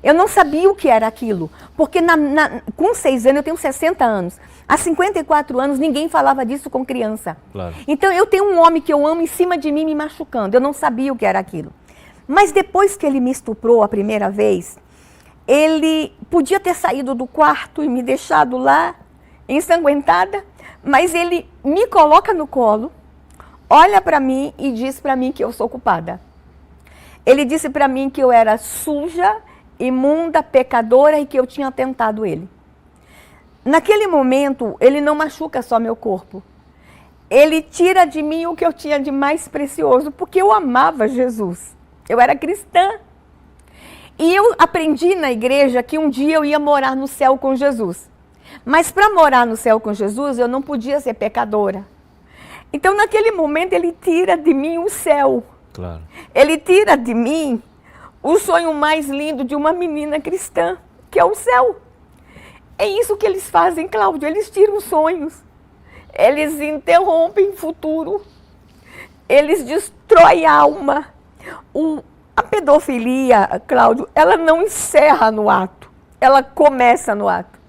Eu não sabia o que era aquilo, porque com 6 anos, eu tenho 60 anos. Há 54 anos, ninguém falava disso com criança. Claro. Então eu tenho um homem que eu amo em cima de mim me machucando, eu não sabia o que era aquilo. Mas depois que ele me estuprou a primeira vez, ele podia ter saído do quarto e me deixado lá, ensanguentada, mas ele me coloca no colo, olha para mim e diz para mim que eu sou culpada. Ele disse para mim que eu era suja, imunda, pecadora e que eu tinha tentado ele. Naquele momento, ele não machuca só meu corpo. Ele tira de mim o que eu tinha de mais precioso, porque eu amava Jesus. Eu era cristã. E eu aprendi na igreja que um dia eu ia morar no céu com Jesus. Mas para morar no céu com Jesus, eu não podia ser pecadora. Então, naquele momento, ele tira de mim o céu. Claro. Ele tira de mim o sonho mais lindo de uma menina cristã, que é o céu. É isso que eles fazem, Cláudio. Eles tiram sonhos. Eles interrompem o futuro. Eles destroem a alma. A pedofilia, Cláudio, ela não encerra no ato. Ela começa no ato.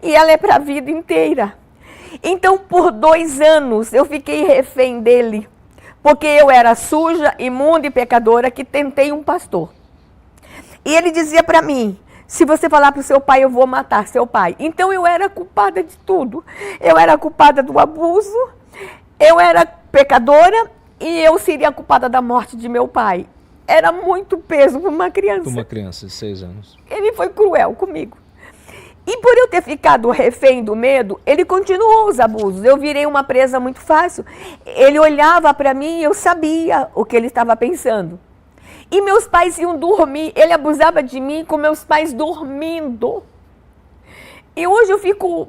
E ela é para a vida inteira. Então, por 2 anos, eu fiquei refém dele. Porque eu era suja, imunda e pecadora que tentei um pastor. E ele dizia para mim, se você falar para o seu pai, eu vou matar seu pai. Então, eu era culpada de tudo. Eu era culpada do abuso, eu era pecadora e eu seria a culpada da morte de meu pai. Era muito peso para uma criança. Para uma criança de 6 anos. Ele foi cruel comigo. E por eu ter ficado refém do medo, ele continuou os abusos. Eu virei uma presa muito fácil. Ele olhava para mim e eu sabia o que ele estava pensando. E meus pais iam dormir. Ele abusava de mim com meus pais dormindo. E hoje eu fico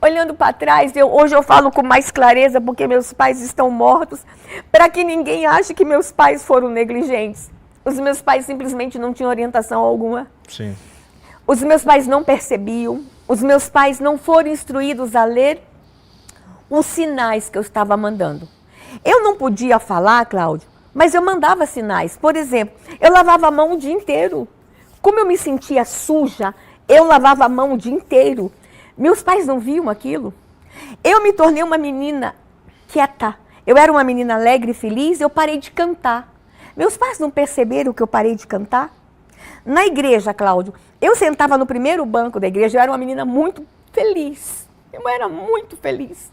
olhando para trás. Hoje eu falo com mais clareza porque meus pais estão mortos. Para que ninguém ache que meus pais foram negligentes. Os meus pais simplesmente não tinham orientação alguma. Sim. Os meus pais não percebiam, os meus pais não foram instruídos a ler os sinais que eu estava mandando. Eu não podia falar, Cláudio, mas eu mandava sinais. Por exemplo, eu lavava a mão o dia inteiro. Como eu me sentia suja, eu lavava a mão o dia inteiro. Meus pais não viam aquilo. Eu me tornei uma menina quieta. Eu era uma menina alegre e feliz, eu parei de cantar. Meus pais não perceberam que eu parei de cantar? Na igreja, Cláudio, eu sentava no primeiro banco da igreja, eu era uma menina muito feliz. Eu era muito feliz.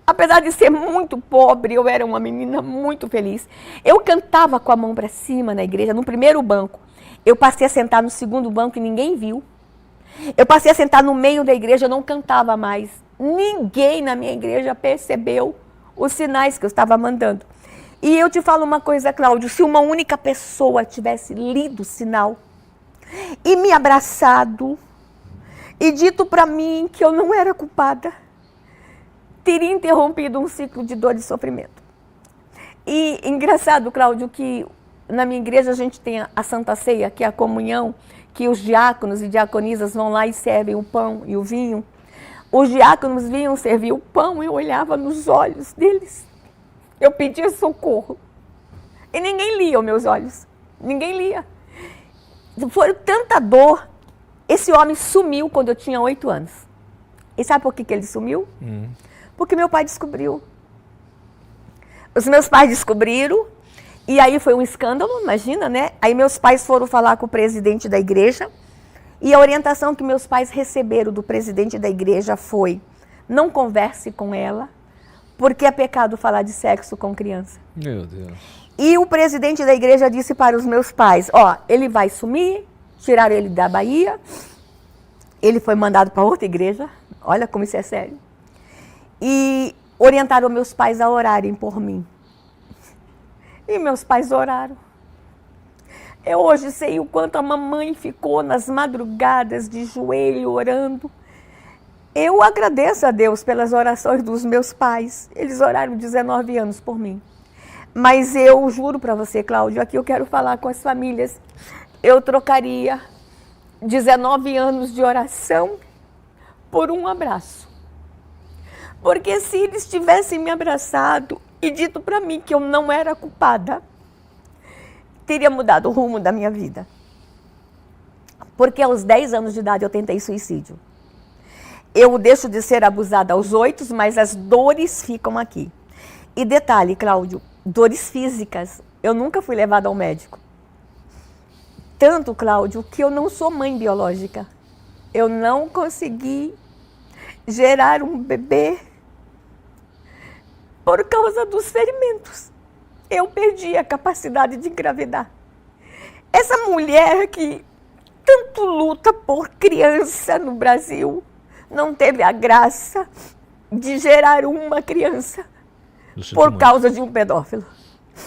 Apesar de ser muito pobre, eu era uma menina muito feliz. Eu cantava com a mão para cima na igreja, no primeiro banco. Eu passei a sentar no segundo banco e ninguém viu. Eu passei a sentar no meio da igreja, eu não cantava mais. Ninguém na minha igreja percebeu os sinais que eu estava mandando. E eu te falo uma coisa, Cláudio, se uma única pessoa tivesse lido o sinal e me abraçado e dito para mim que eu não era culpada, teria interrompido um ciclo de dor e sofrimento. E engraçado, Cláudio, que na minha igreja a gente tem a Santa Ceia, que é a comunhão, que os diáconos e diaconisas vão lá e servem o pão e o vinho. Os diáconos vinham servir o pão e eu olhava nos olhos deles. Eu pedia socorro. E ninguém lia os meus olhos. Ninguém lia. Foi tanta dor. Esse homem sumiu quando eu tinha 8 anos. E sabe por que ele sumiu? Porque meu pai descobriu. Os meus pais descobriram. E aí foi um escândalo, imagina, né? Aí meus pais foram falar com o presidente da igreja. E a orientação que meus pais receberam do presidente da igreja foi: não converse com ela, porque é pecado falar de sexo com criança. Meu Deus. E o presidente da igreja disse para os meus pais: ó, ele vai sumir, tiraram ele da Bahia, ele foi mandado para outra igreja, olha como isso é sério. E orientaram meus pais a orarem por mim. E meus pais oraram. Eu hoje sei o quanto a mamãe ficou nas madrugadas de joelho orando. Eu agradeço a Deus pelas orações dos meus pais. Eles oraram 19 anos por mim. Mas eu juro para você, Cláudio, aqui eu quero falar com as famílias. Eu trocaria 19 anos de oração por um abraço. Porque se eles tivessem me abraçado e dito para mim que eu não era culpada, teria mudado o rumo da minha vida. Porque aos 10 anos de idade eu tentei suicídio. Eu deixo de ser abusada aos 8, mas as dores ficam aqui. E detalhe, Cláudio, dores físicas. Eu nunca fui levada ao médico. Tanto, Cláudio, que eu não sou mãe biológica. Eu não consegui gerar um bebê por causa dos ferimentos. Eu perdi a capacidade de engravidar. Essa mulher que tanto luta por criança no Brasil não teve a graça de gerar uma criança por causa de um pedófilo.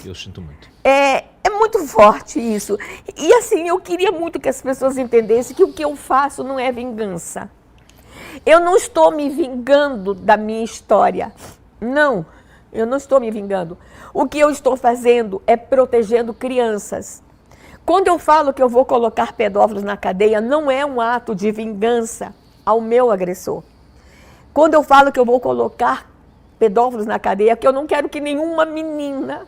Eu sinto muito. É muito forte isso. E assim, eu queria muito que as pessoas entendessem que o que eu faço não é vingança. Eu não estou me vingando da minha história. Não, eu não estou me vingando. O que eu estou fazendo é protegendo crianças. Quando eu falo que eu vou colocar pedófilos na cadeia, não é um ato de vingança ao meu agressor. Quando eu falo que eu vou colocar pedófilos na cadeia, é que eu não quero que nenhuma menina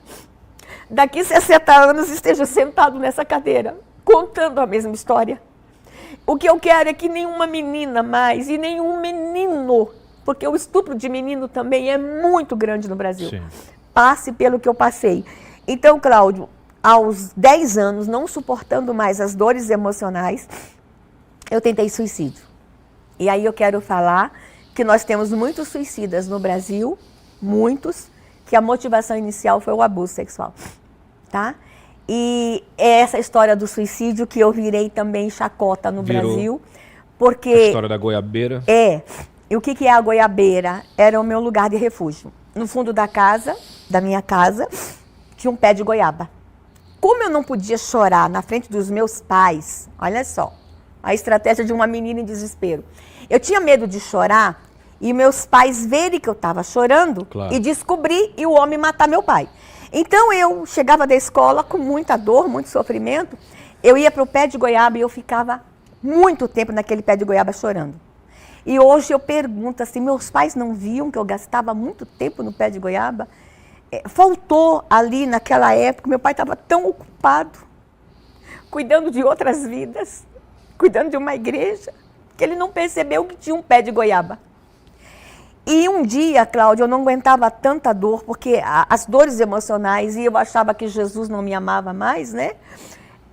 daqui 60 anos esteja sentado nessa cadeira, contando a mesma história. O que eu quero é que nenhuma menina mais e nenhum menino, porque o estupro de menino também é muito grande no Brasil, sim, passe pelo que eu passei. Então, Cláudio, aos 10 anos, não suportando mais as dores emocionais, eu tentei suicídio. E aí eu quero falar que nós temos muitos suicidas no Brasil, muitos, que a motivação inicial foi o abuso sexual, tá? E é essa história do suicídio que eu virei também chacota no Brasil, porque... A história da goiabeira. E o que é a goiabeira? Era o meu lugar de refúgio. No fundo da casa, da minha casa, tinha um pé de goiaba. Como eu não podia chorar na frente dos meus pais, olha só, a estratégia de uma menina em desespero. Eu tinha medo de chorar e meus pais verem que eu estava chorando e descobrir e o homem matar meu pai. Então eu chegava da escola com muita dor, muito sofrimento, eu ia para o pé de goiaba e eu ficava muito tempo naquele pé de goiaba chorando. E hoje eu pergunto assim, meus pais não viam que eu gastava muito tempo no pé de goiaba? Faltou ali naquela época, meu pai estava tão ocupado, cuidando de outras vidas, cuidando de uma igreja, que ele não percebeu que tinha um pé de goiaba. E um dia, Cláudia, eu não aguentava tanta dor, porque as dores emocionais, e eu achava que Jesus não me amava mais, né?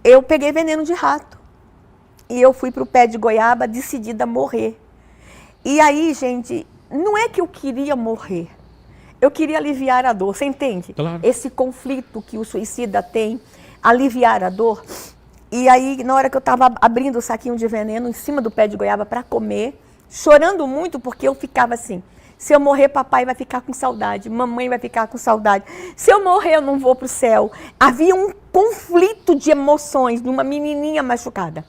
Eu peguei veneno de rato. E eu fui para o pé de goiaba decidida a morrer. E aí, gente, não é que eu queria morrer. Eu queria aliviar a dor, você entende? Claro. Esse conflito que o suicida tem, aliviar a dor. E aí, na hora que eu estava abrindo o saquinho de veneno em cima do pé de goiaba para comer, chorando muito, porque eu ficava assim, se eu morrer, papai vai ficar com saudade, mamãe vai ficar com saudade. Se eu morrer, eu não vou para o céu. Havia um conflito de emoções de uma menininha machucada.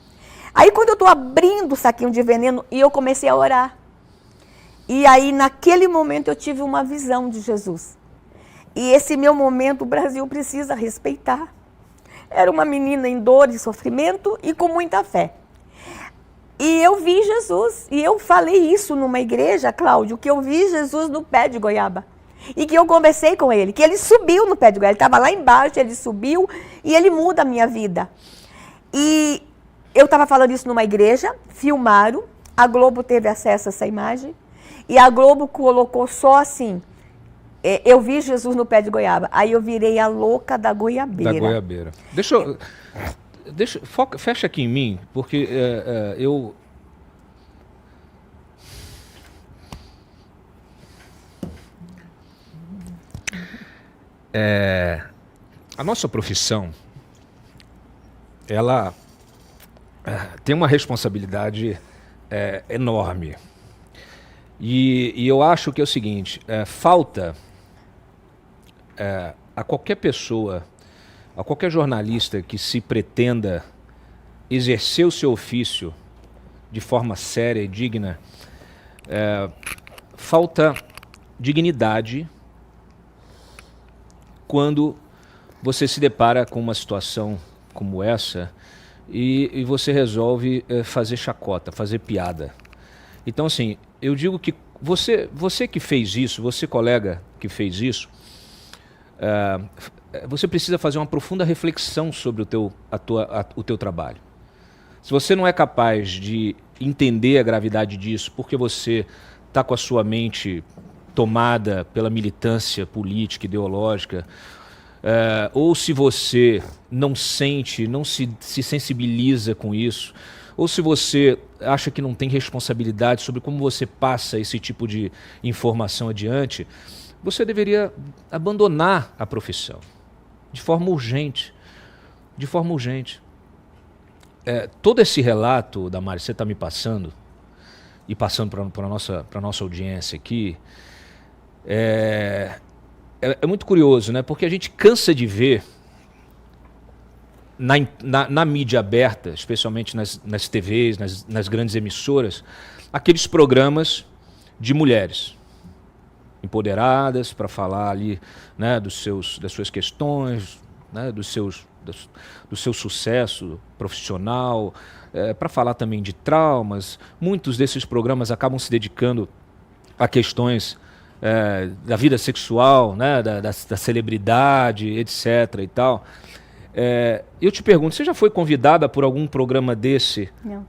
Aí, quando eu estou abrindo o saquinho de veneno, e eu comecei a orar. E aí, naquele momento, eu tive uma visão de Jesus. E esse meu momento, o Brasil precisa respeitar. Era uma menina em dor e sofrimento e com muita fé. E eu vi Jesus. E eu falei isso numa igreja, Cláudio, que eu vi Jesus no pé de goiaba. E que eu conversei com ele, que ele subiu no pé de goiaba. Ele estava lá embaixo, ele subiu e ele muda a minha vida. E eu estava falando isso numa igreja, filmaram, a Globo teve acesso a essa imagem. E a Globo colocou só assim, eu vi Jesus no pé de goiaba. Aí eu virei a louca da goiabeira. Da goiabeira. Fecha aqui em mim, porque eu... a nossa profissão, ela tem uma responsabilidade enorme. E eu acho que é o seguinte, falta a qualquer pessoa, a qualquer jornalista que se pretenda exercer o seu ofício de forma séria e digna, falta dignidade quando você se depara com uma situação como essa e você resolve fazer chacota, fazer piada. Então, assim, eu digo que você que fez isso, você colega que fez isso, você precisa fazer uma profunda reflexão sobre o teu trabalho. Se você não é capaz de entender a gravidade disso, porque você está com a sua mente tomada pela militância política, ideológica, ou se você não sente, não se sensibiliza com isso, ou se você acha que não tem responsabilidade sobre como você passa esse tipo de informação adiante, você deveria abandonar a profissão de forma urgente. De forma urgente. Todo esse relato, Damares, você está me passando, e passando para a nossa audiência aqui, é muito curioso, né? Porque a gente cansa de ver na mídia aberta, especialmente nas TVs, nas grandes emissoras, aqueles programas de mulheres empoderadas para falar ali, né, das suas questões, né, do seu sucesso profissional, para falar também de traumas. Muitos desses programas acabam se dedicando a questões da vida sexual, né, da celebridade, etc. e tal. Eu te pergunto, você já foi convidada por algum programa desse? Não.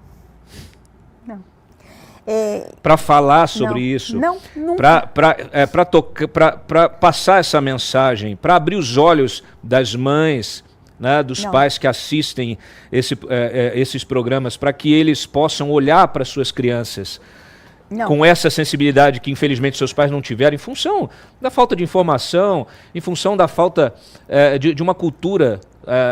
Para falar sobre isso? Não, nunca. Para passar essa mensagem, para abrir os olhos das mães, né, dos pais que assistem esses programas, para que eles possam olhar para suas crianças Não. com essa sensibilidade que infelizmente seus pais não tiveram, em função da falta de informação, em função da falta de uma cultura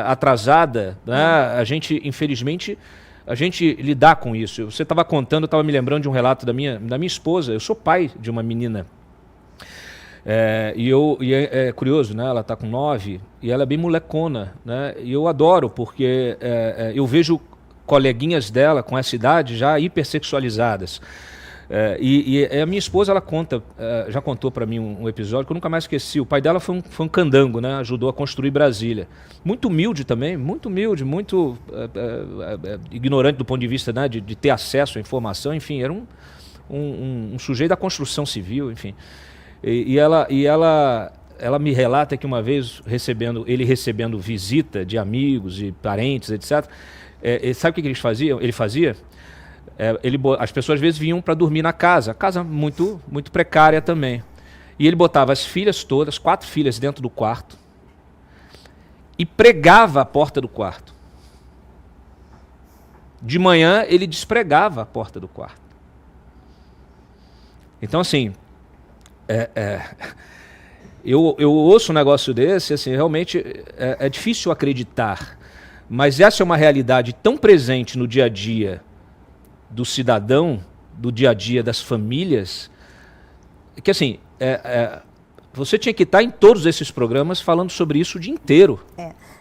atrasada, né? A gente, infelizmente, a gente lidar com isso. Você estava contando, eu estava me lembrando de um relato da minha esposa. Eu sou pai de uma menina. E é curioso, né? Ela está com 9 e ela é bem molecona, né? E eu adoro, porque eu vejo coleguinhas dela com essa idade já hipersexualizadas. E a minha esposa, ela já contou para mim um episódio que eu nunca mais esqueci. O pai dela foi um candango, né? Ajudou a construir Brasília. Muito humilde também, muito humilde, muito ignorante do ponto de vista, né, de ter acesso à informação. Enfim, era um sujeito da construção civil, enfim. E ela me relata que uma vez ele recebendo visita de amigos e parentes, etc. Sabe o que ele fazia? As pessoas às vezes vinham para dormir na casa muito, muito precária também. E ele botava as filhas todas, 4 filhas dentro do quarto, e pregava a porta do quarto. De manhã ele despregava a porta do quarto. Então assim, eu ouço um negócio desse, assim, realmente é difícil acreditar, mas essa é uma realidade tão presente no dia a dia do cidadão, do dia a dia das famílias, que assim, você tinha que estar em todos esses programas falando sobre isso o dia inteiro.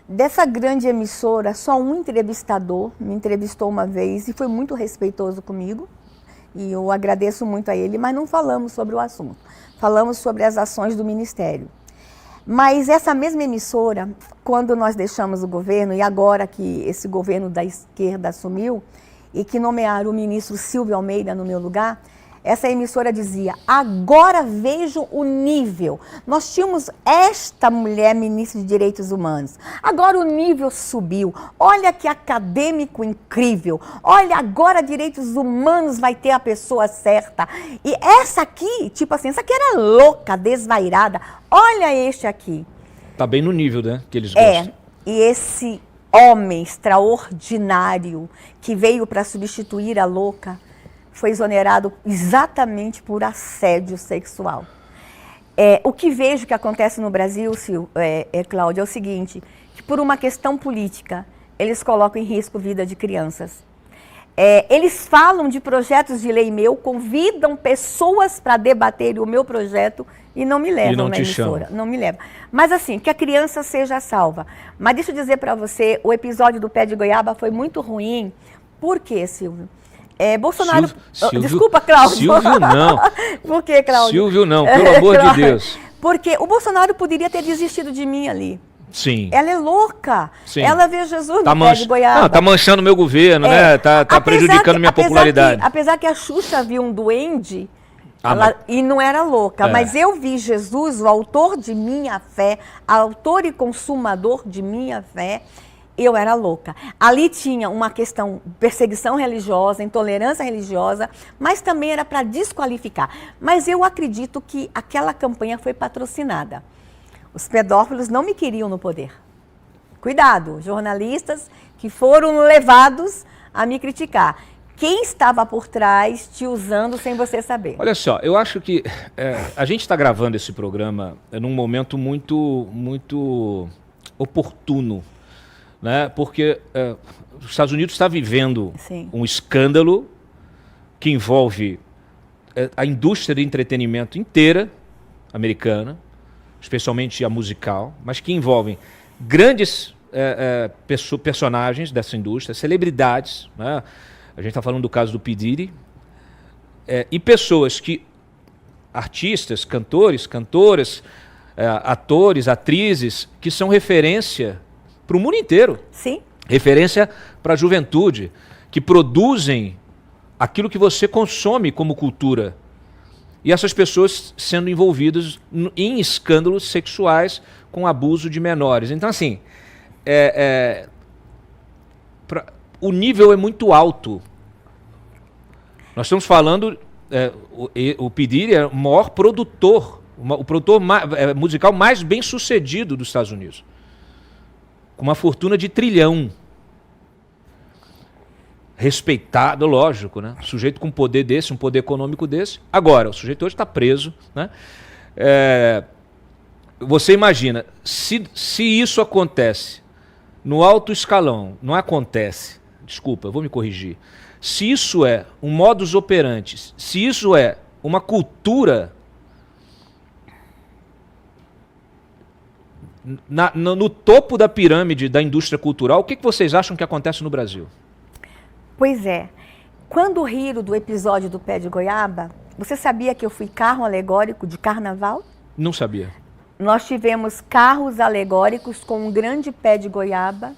Dessa grande emissora, só um entrevistador me entrevistou uma vez e foi muito respeitoso comigo, e eu agradeço muito a ele, mas não falamos sobre o assunto. Falamos sobre as ações do Ministério. Mas essa mesma emissora, quando nós deixamos o governo, e agora que esse governo da esquerda assumiu, e que nomearam o ministro Silvio Almeida no meu lugar, essa emissora dizia: agora vejo o nível. Nós tínhamos esta mulher ministra de Direitos Humanos. Agora o nível subiu. Olha que acadêmico incrível. Olha, agora Direitos Humanos vai ter a pessoa certa. E essa aqui, tipo assim, essa aqui era louca, desvairada. Olha este aqui. Tá bem no nível, né, que eles gostam. E esse homem extraordinário que veio para substituir a louca foi exonerado exatamente por assédio sexual. O que vejo que acontece no Brasil, Cláudia, é o seguinte, que por uma questão política, eles colocam em risco a vida de crianças. Eles falam de projetos de lei meu, convidam pessoas para debater o meu projeto e não me levam na emissora. Não me levam. Mas assim, que a criança seja salva. Mas deixa eu dizer para você, o episódio do pé de goiaba foi muito ruim. Por quê, Silvio? Bolsonaro... Silvio, desculpa, Cláudio. Silvio não. Por quê, Cláudio? Silvio não, pelo amor de Deus. Porque o Bolsonaro poderia ter desistido de mim ali. Sim. Ela é louca. Sim. Ela vê Jesus no pé de goiaba. Não, tá manchando meu governo, né? Tá prejudicando minha popularidade. Apesar que a Xuxa viu um duende, e não era louca, mas eu vi Jesus, o autor de minha fé, autor e consumador de minha fé. Eu era louca. Ali tinha uma questão de perseguição religiosa, intolerância religiosa, mas também era para desqualificar. Mas eu acredito que aquela campanha foi patrocinada. Os pedófilos não me queriam no poder. Cuidado, jornalistas que foram levados a me criticar. Quem estava por trás te usando sem você saber? Olha só, eu acho que a gente está gravando esse programa num momento muito, muito oportuno, né? Porque os Estados Unidos está vivendo um escândalo que envolve a indústria de entretenimento inteira americana, especialmente a musical, mas que envolvem grandes personagens dessa indústria, celebridades, né? A gente está falando do caso do P. Diddy, e pessoas artistas, cantores, cantoras, atores, atrizes, que são referência para o mundo inteiro. Sim. Referência para a juventude, que produzem aquilo que você consome como cultura. E essas pessoas sendo envolvidas em escândalos sexuais com abuso de menores. Então, assim, o nível é muito alto. Nós estamos falando, o P. Diddy é o maior produtor, o produtor musical mais bem sucedido dos Estados Unidos. Com uma fortuna de $1 trilhão. respeitado, lógico, né? Sujeito com poder desse, um poder econômico desse. Agora, o sujeito hoje está preso, né? Você imagina, se isso acontece no alto escalão, não acontece, desculpa, eu vou me corrigir, se isso é um modus operandi, se isso é uma cultura no topo da pirâmide da indústria cultural, o que vocês acham que acontece no Brasil? Pois é. Quando riram do episódio do pé de goiaba, você sabia que eu fui carro alegórico de carnaval? Não sabia. Nós tivemos carros alegóricos com um grande pé de goiaba,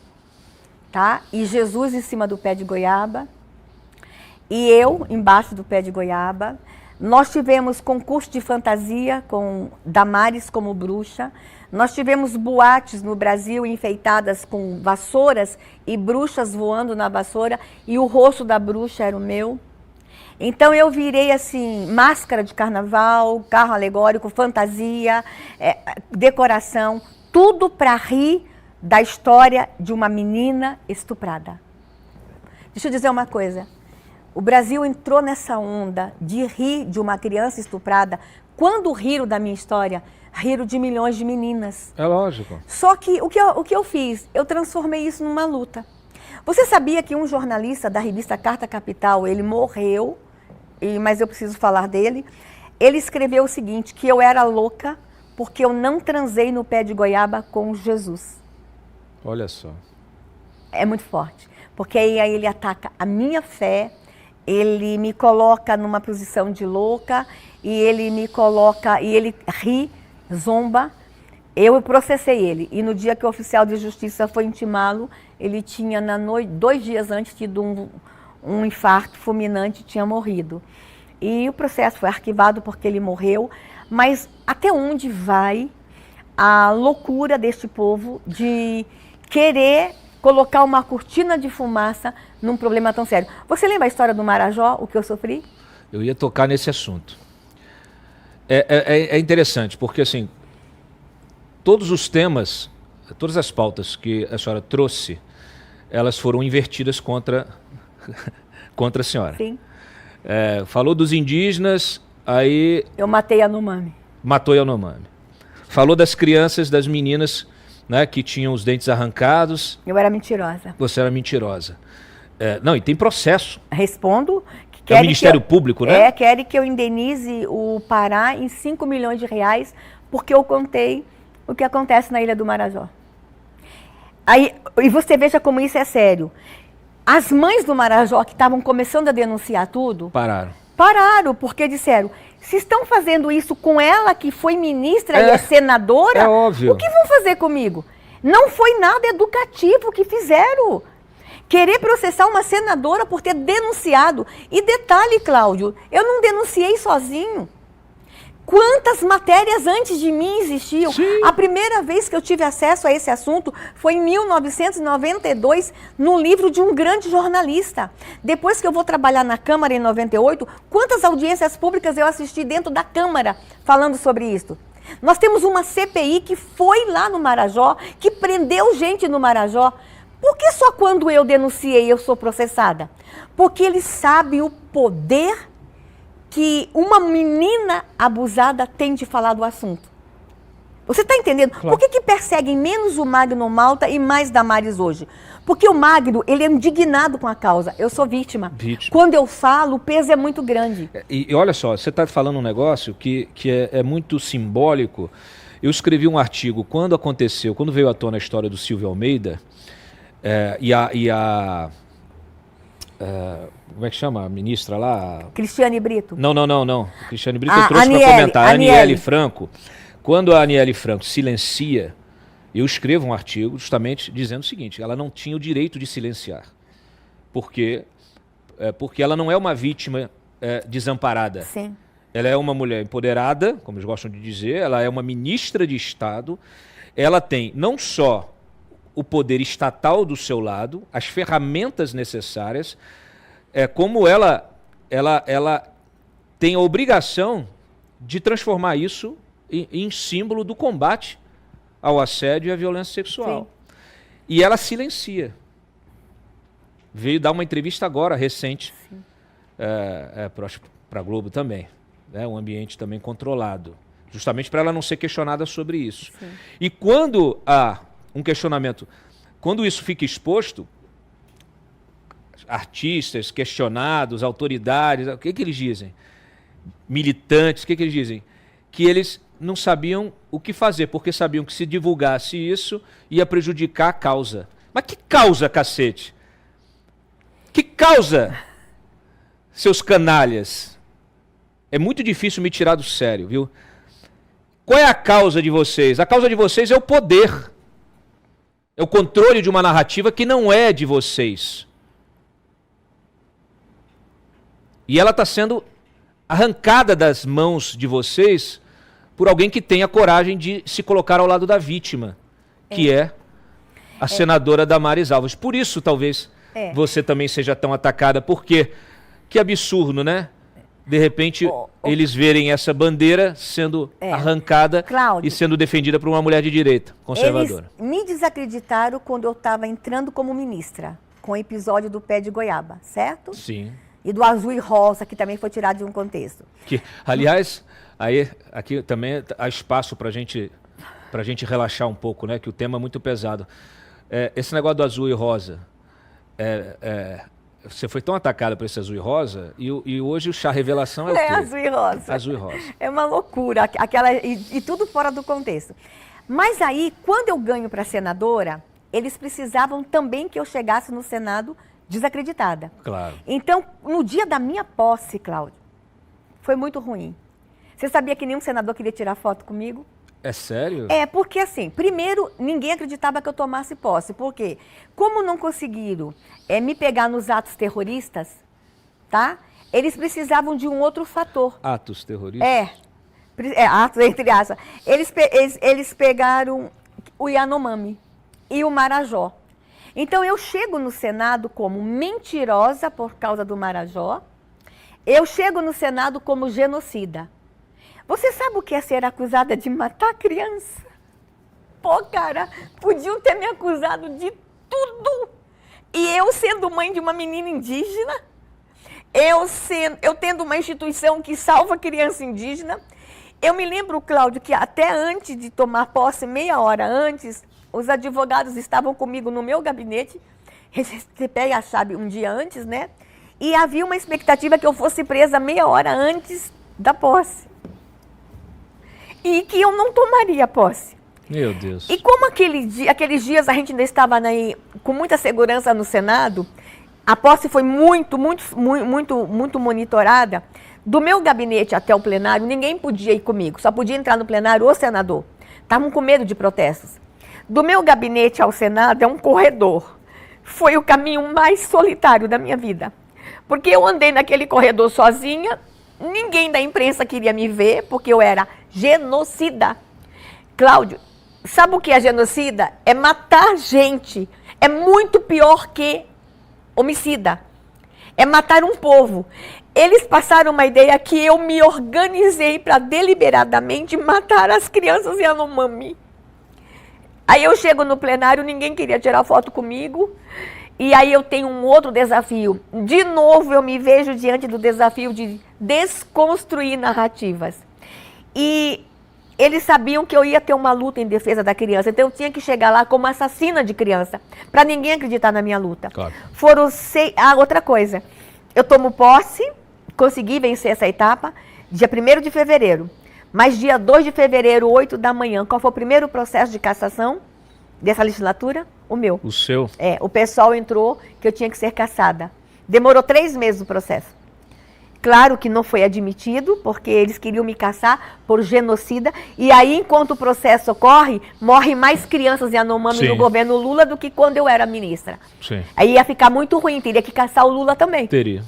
tá? E Jesus em cima do pé de goiaba. E eu embaixo do pé de goiaba. Nós tivemos concurso de fantasia com Damares como bruxa. Nós tivemos boates no Brasil enfeitadas com vassouras e bruxas voando na vassoura, e o rosto da bruxa era o meu. Então eu virei assim, máscara de carnaval, carro alegórico, fantasia, decoração, tudo para rir da história de uma menina estuprada. Deixa eu dizer uma coisa. O Brasil entrou nessa onda de rir de uma criança estuprada. Quando riram da minha história, riram de milhões de meninas. É lógico. Só que o que eu fiz? Eu transformei isso numa luta. Você sabia que um jornalista da revista Carta Capital, ele morreu, mas eu preciso falar dele. Ele escreveu o seguinte, que eu era louca porque eu não transei no pé de goiaba com Jesus. Olha só. É muito forte. Porque aí ele ataca a minha fé, ele me coloca numa posição de louca, e ele me coloca, e ele ri, zomba. Eu processei ele, e no dia que o oficial de justiça foi intimá-lo, ele tinha, 2 dias antes, tido um infarto fulminante, tinha morrido. E o processo foi arquivado porque ele morreu, mas até onde vai a loucura deste povo de querer colocar uma cortina de fumaça num problema tão sério? Você lembra a história do Marajó, o que eu sofri? Eu ia tocar nesse assunto. É interessante, porque assim, todos os temas, todas as pautas que a senhora trouxe, elas foram invertidas contra a senhora. Sim. Falou dos indígenas, aí... Eu matei a Yanomami. Matou a Yanomami. Falou das crianças, das meninas, né, que tinham os dentes arrancados. Eu era mentirosa. Você era mentirosa. Não, e tem processo. Respondo. É o Ministério Público, né? Querem que eu indenize o Pará em 5 milhões de reais, porque eu contei o que acontece na Ilha do Marajó. Aí, e você veja como isso é sério. As mães do Marajó, que estavam começando a denunciar tudo... Pararam, porque disseram, se estão fazendo isso com ela, que foi ministra e é senadora, é óbvio. O que vão fazer comigo? Não foi nada educativo que fizeram. Querer processar uma senadora por ter denunciado. E detalhe, Cláudio, eu não denunciei sozinho. Quantas matérias antes de mim existiam? Sim. A primeira vez que eu tive acesso a esse assunto foi em 1992, no livro de um grande jornalista. Depois que eu vou trabalhar na Câmara em 98, quantas audiências públicas eu assisti dentro da Câmara falando sobre isso? Nós temos uma CPI que foi lá no Marajó, que prendeu gente no Marajó. Por que só quando eu denunciei eu sou processada? Porque eles sabem o poder que uma menina abusada tem de falar do assunto. Você está entendendo? Claro. Por que perseguem menos o Magno Malta e mais Damares hoje? Porque o Magno, ele é indignado com a causa. Eu sou vítima. Quando eu falo, o peso é muito grande. E olha só, você está falando um negócio que é muito simbólico. Eu escrevi um artigo quando veio à tona a história do Silvio Almeida, como é que chama a ministra lá? Cristiane Brito. Não. Cristiane Brito eu trouxe para comentar. A Aniele Franco. Quando a Aniele Franco silencia, eu escrevo um artigo justamente dizendo o seguinte, ela não tinha o direito de silenciar. Porque ela não é uma vítima desamparada. Sim. Ela é uma mulher empoderada, como eles gostam de dizer, ela é uma ministra de Estado, ela tem não só o poder estatal do seu lado, as ferramentas necessárias, como ela tem a obrigação de transformar isso em símbolo do combate ao assédio e à violência sexual. Sim. E ela silencia. veio dar uma entrevista agora, recente, para a Globo também. Né? Um ambiente também controlado. Justamente para ela não ser questionada sobre isso. Sim. E quando há um questionamento, quando isso fica exposto, artistas questionados, autoridades, o que eles dizem? Militantes, o que eles dizem? Que eles não sabiam o que fazer, porque sabiam que se divulgasse isso, ia prejudicar a causa. Mas que causa, cacete? Que causa, seus canalhas? É muito difícil me tirar do sério, viu? Qual é a causa de vocês? A causa de vocês é o poder. É o controle de uma narrativa que não é de vocês. E ela está sendo arrancada das mãos de vocês por alguém que tenha coragem de se colocar ao lado da vítima, que é a senadora Damares Alves. Por isso, talvez, você também seja tão atacada, porque que absurdo, né? De repente, eles verem essa bandeira sendo arrancada, Cláudio, e sendo defendida por uma mulher de direita, conservadora. Eles me desacreditaram quando eu estava entrando como ministra, com o episódio do pé de goiaba, certo? Sim. E do azul e rosa, que também foi tirado de um contexto. Que, aliás, aqui também há espaço para gente relaxar um pouco, né? Que o tema é muito pesado. Esse negócio do azul e rosa, você foi tão atacada por esse azul e rosa, e hoje o chá revelação é o quê? Azul e rosa. Azul e rosa. É uma loucura, e tudo fora do contexto. Mas aí, quando eu ganho para senadora, eles precisavam também que eu chegasse no Senado desacreditada. Claro. Então, no dia da minha posse, Cláudio, foi muito ruim. Você sabia que nenhum senador queria tirar foto comigo? É sério? Porque assim, primeiro, ninguém acreditava que eu tomasse posse. Por quê? Como não conseguiram me pegar nos atos terroristas, tá? Eles precisavam de um outro fator. Atos terroristas? Atos, entre aspas. Eles pegaram o Yanomami e o Marajó. Então, eu chego no Senado como mentirosa por causa do Marajó. Eu chego no Senado como genocida. Você sabe o que é ser acusada de matar criança? Pô, cara, podiam ter me acusado de tudo. E eu sendo mãe de uma menina indígena, eu tendo uma instituição que salva criança indígena. Eu me lembro, Cláudio, que até antes de tomar posse, meia hora antes, os advogados estavam comigo no meu gabinete. Você pega a chave um dia antes, né? E havia uma expectativa que eu fosse presa meia hora antes da posse. E que eu não tomaria posse. Meu Deus. E como aqueles dias a gente ainda estava com muita segurança no Senado, a posse foi muito monitorada. Do meu gabinete até o plenário, ninguém podia ir comigo. Só podia entrar no plenário o senador. Estavam com medo de protestos. Do meu gabinete ao Senado é um corredor. Foi o caminho mais solitário da minha vida. Porque eu andei naquele corredor sozinha, ninguém da imprensa queria me ver, porque eu era genocida. Cláudio, sabe o que é genocida? É matar gente. É muito pior que homicida. É matar um povo. Eles passaram uma ideia que eu me organizei para deliberadamente matar as crianças Yanomami. Aí eu chego no plenário, ninguém queria tirar foto comigo. E aí eu tenho um outro desafio. De novo eu me vejo diante do desafio de desconstruir narrativas. E eles sabiam que eu ia ter uma luta em defesa da criança. Então eu tinha que chegar lá como assassina de criança, para ninguém acreditar na minha luta. Claro. Foram outra coisa. Eu tomo posse, consegui vencer essa etapa, dia 1º de fevereiro. Mas dia 2 de fevereiro, 8 da manhã, qual foi o primeiro processo de cassação dessa legislatura? O meu. O seu? O pessoal entrou que eu tinha que ser cassada. Demorou 3 meses o processo. Claro que não foi admitido, porque eles queriam me cassar por genocida. E aí, enquanto o processo ocorre, morrem mais crianças Yanomami no governo Lula do que quando eu era ministra. Sim. Aí ia ficar muito ruim, teria que cassar o Lula também. Teria.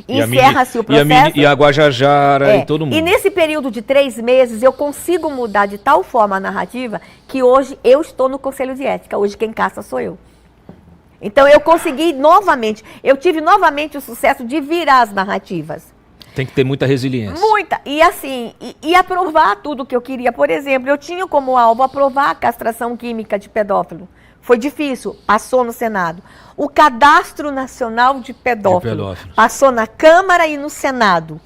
Encerra-se o processo. E a Guajajara e todo mundo. E nesse período de 3 meses, eu consigo mudar de tal forma a narrativa que hoje eu estou no Conselho de Ética. Hoje quem caça sou eu. Então eu consegui novamente, eu tive novamente o sucesso de virar as narrativas. Tem que ter muita resiliência. Muita. E assim, e aprovar tudo que eu queria. Por exemplo, eu tinha como alvo aprovar a castração química de pedófilo. Foi difícil, passou no Senado. O Cadastro Nacional de Pedófilos passou na Câmara e no Senado.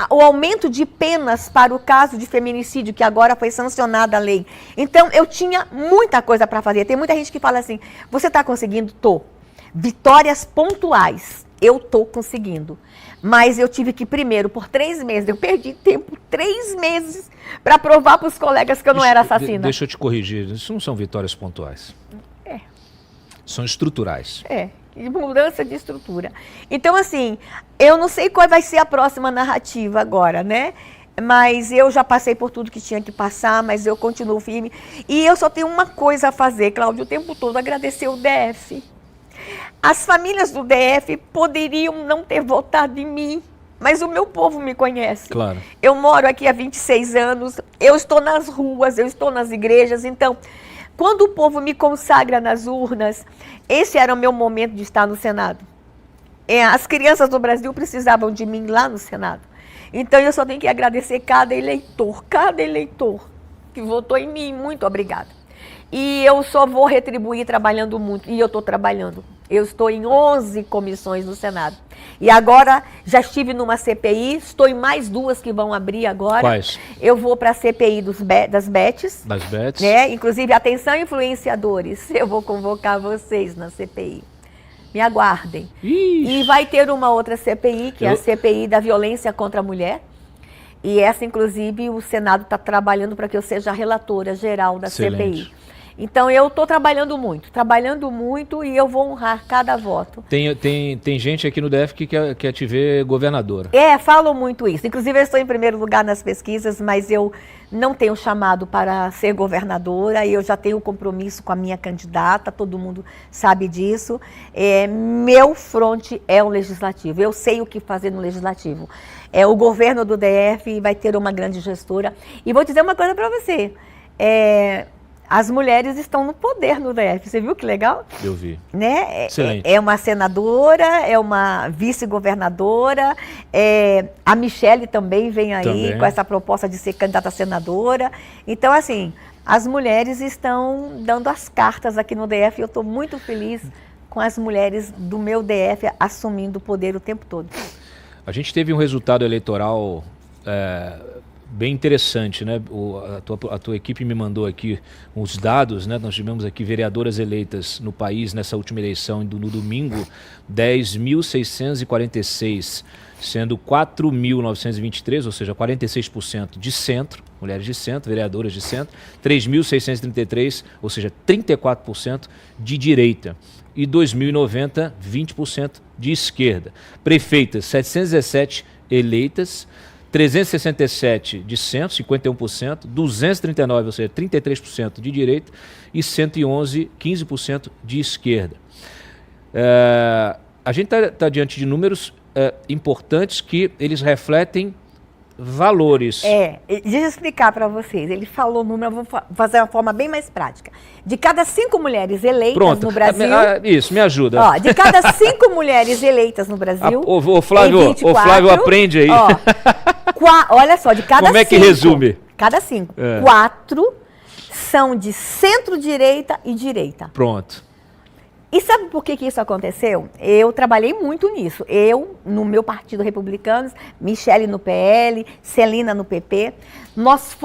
O aumento de penas para o caso de feminicídio, que agora foi sancionada a lei. Então, eu tinha muita coisa para fazer. Tem muita gente que fala assim, você está conseguindo? Tô. Vitórias pontuais, eu tô conseguindo. Mas eu tive que primeiro, por 3 meses, eu perdi tempo, 3 meses, para provar para os colegas que eu não era assassina. Deixa eu te corrigir, isso não são vitórias pontuais. São estruturais. Mudança de estrutura. Então, assim, eu não sei qual vai ser a próxima narrativa agora, né? Mas eu já passei por tudo que tinha que passar, mas eu continuo firme. E eu só tenho uma coisa a fazer, Cláudio, o tempo todo, agradecer o DF. As famílias do DF poderiam não ter votado em mim, mas o meu povo me conhece. Claro. Eu moro aqui há 26 anos, eu estou nas ruas, eu estou nas igrejas, então... Quando o povo me consagra nas urnas, esse era o meu momento de estar no Senado. As crianças do Brasil precisavam de mim lá no Senado. Então eu só tenho que agradecer cada eleitor que votou em mim. Muito obrigada. E eu só vou retribuir trabalhando muito. E eu estou trabalhando. Eu estou em 11 comissões no Senado. E agora, já estive numa CPI, estou em mais 2 que vão abrir agora. Quais? Eu vou para a CPI das BETs. Das BETs. Né? Inclusive, atenção, influenciadores, eu vou convocar vocês na CPI. Me aguardem. Ixi. E vai ter uma outra CPI, que é a CPI da violência contra a mulher. E essa, inclusive, o Senado está trabalhando para que eu seja a relatora geral da CPI. Então, eu estou trabalhando muito e eu vou honrar cada voto. Tem gente aqui no DF que quer te ver governadora. Falam muito isso. Inclusive, eu estou em primeiro lugar nas pesquisas, mas eu não tenho chamado para ser governadora e eu já tenho compromisso com a minha candidata, todo mundo sabe disso. Meu fronte é o legislativo, eu sei o que fazer no legislativo. O governo do DF vai ter uma grande gestora. E vou dizer uma coisa para você. As mulheres estão no poder no DF, você viu que legal? Eu vi. Né? Excelente. É uma senadora, é uma vice-governadora, a Michele também vem aí com essa proposta de ser candidata a senadora. Então, assim, as mulheres estão dando as cartas aqui no DF e eu estou muito feliz com as mulheres do meu DF assumindo o poder o tempo todo. A gente teve um resultado eleitoral... bem interessante, né? A tua equipe me mandou aqui os dados, né? Nós tivemos aqui vereadoras eleitas no país nessa última eleição no domingo, 10.646, sendo 4.923, ou seja, 46% de centro, mulheres de centro, vereadoras de centro, 3.633, ou seja, 34% de direita. E 2.090, 20% de esquerda. Prefeitas, 717 eleitas, 367 de centro, 51%, 239, ou seja, 33% de direita e 111, 15% de esquerda. A gente está diante de números importantes que eles refletem valores. Deixa eu explicar para vocês. Ele falou o número, eu vou fazer uma forma bem mais prática. De cada 5 mulheres eleitas no Brasil... Isso, me ajuda. De cada 5 mulheres eleitas no Brasil... O Flávio aprende aí. Olha só, de cada 5... Como é que resume? Cada 5. 4 são de centro-direita e direita. Pronto. E sabe por que isso aconteceu? Eu trabalhei muito nisso. Eu, no meu partido republicano, Michele no PL, Celina no PP, nós